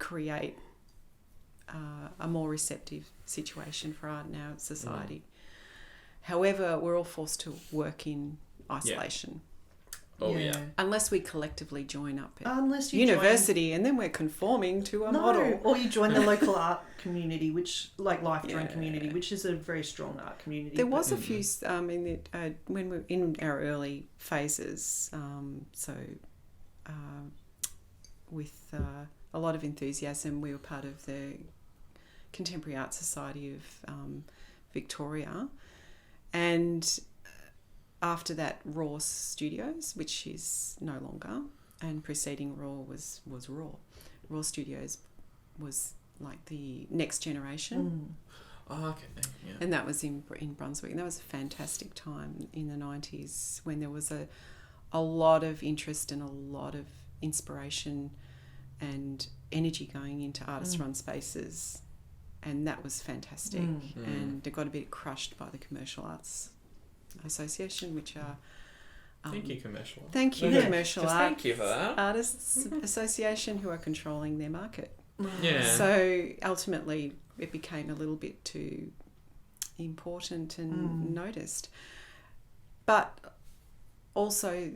create a more receptive situation for art in our society. However, we're all forced to work in isolation. Oh yeah. Unless we collectively join up at university, and then we're conforming to a model. Or you join the local art community, which Life Join community, which is a very strong art community. There was a few when we're in our early phases. With a lot of enthusiasm, we were part of the Contemporary Art Society of Victoria, and after that, Raw Studios, which is no longer, and preceding Raw was Raw. Raw Studios was like the next generation. Oh, okay. Yeah. And that was in Brunswick, and that was a fantastic time in the 90s when there was a lot of interest and a lot of inspiration and energy going into artist-run spaces, and that was fantastic. And it got a bit crushed by the Commercial Arts Association, which are thank you, Commercial. Thank you, Commercial Arts. Thank you for that. Artists Association, who are controlling their market. Yeah. So ultimately, it became a little bit too important and noticed, but also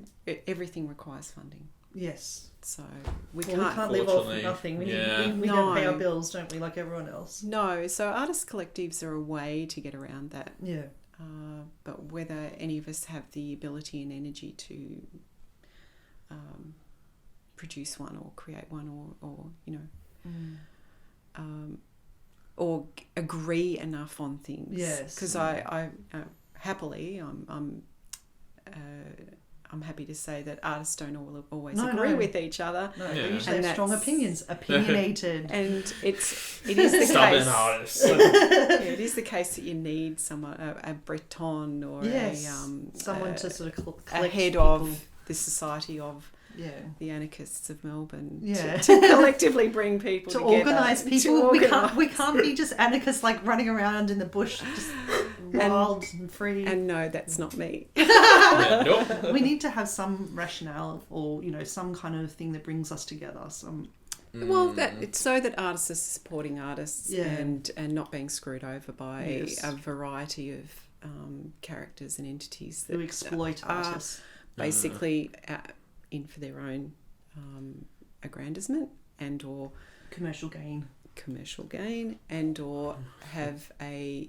everything requires funding. Yes. So we can't live off nothing. We don't pay our bills, don't we, like everyone else? No. So artist collectives are a way to get around that. Yeah. But whether any of us have the ability and energy to produce one or create one or agree enough on things. Yes. Because I happily, I'm happy to say that artists don't always agree with each other. No, they usually have strong opinions, opinionated. And it is the Stubborn case. artists. It is the case that you need someone, a Breton or someone to sort of collect a head people. of the society of the anarchists of Melbourne to collectively bring people to together. organise people. We can't be just anarchists like running around in the bush, just wild and free. And no, that's not me. Nope. We need to have some rationale or, some kind of thing that brings us together. Well, it's so that artists are supporting artists Yeah. and not being screwed over by Yes. a variety of characters and entities that who exploit are artists. basically in for their own aggrandizement and or Commercial gain. and or have a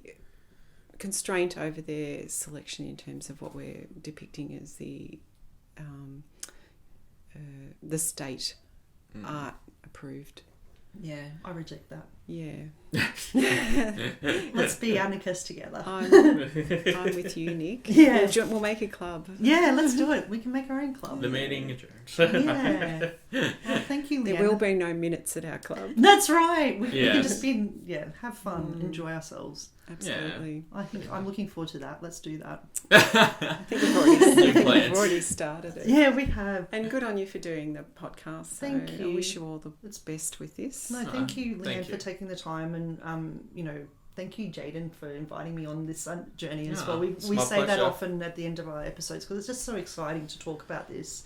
constraint over their selection in terms of what we're depicting as the state art approved. Yeah, I reject that. Yeah. Let's be anarchists together. I'm with you, Nick. Yeah. We'll make a club. Yeah, let's do it. We can make our own club. The meeting adjourned. Yeah. Well, thank you, Leanne. There will be no minutes at our club. That's right. We Yeah. can just have fun, enjoy ourselves. Absolutely. I think I'm looking forward to that. Let's do that. I think we've already started it. Yeah, we have. And good on you for doing the podcast. Thank you. I wish you all the best with this. No, thank you, Leanne, thank for you. taking the time, and thank you, Jayden, for inviting me on this journey as Yeah, well. We it's say my that pleasure. often at the end of our episodes because it's just so exciting to talk about this.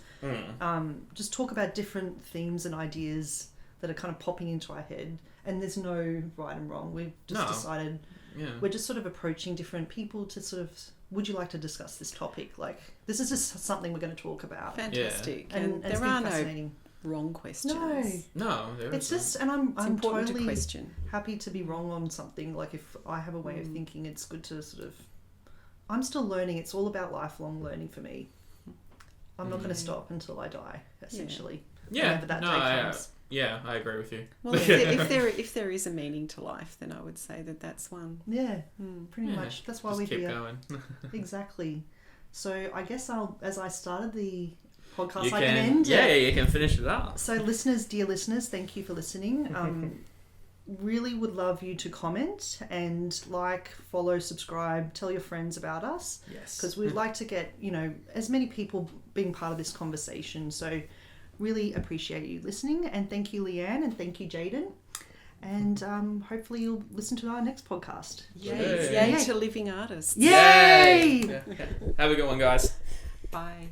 Just talk about different themes and ideas that are kind of popping into our head, and there's no right and wrong. We've just decided we're just sort of approaching different people to sort of, would you like to discuss this topic? Like, this is just something we're going to talk about. Fantastic. And And it's there been are fascinating. no wrong questions. No, there It's isn't. just, and I'm important totally to question. happy to be wrong on something. Like, if I have a way of thinking, it's good to sort of, I'm still learning. It's all about lifelong learning for me. I'm not going to stop until I die, essentially. Whenever that day comes. I agree with you. Well, if there is a meaning to life, then I would say that that's one. Yeah, pretty much. That's why Just we're keep here. going. Exactly. So I guess as I started the podcast, You I can end yeah, it. you can finish it up. So dear listeners, thank you for listening. Really would love you to comment and follow, subscribe, tell your friends about us. Yes. Because we'd like to get, as many people being part of this conversation. So really appreciate you listening. And thank you, Leanne, and thank you, Jayden. And hopefully you'll listen to our next podcast. Yay to living artists. Yay! Have a good one, guys. Bye.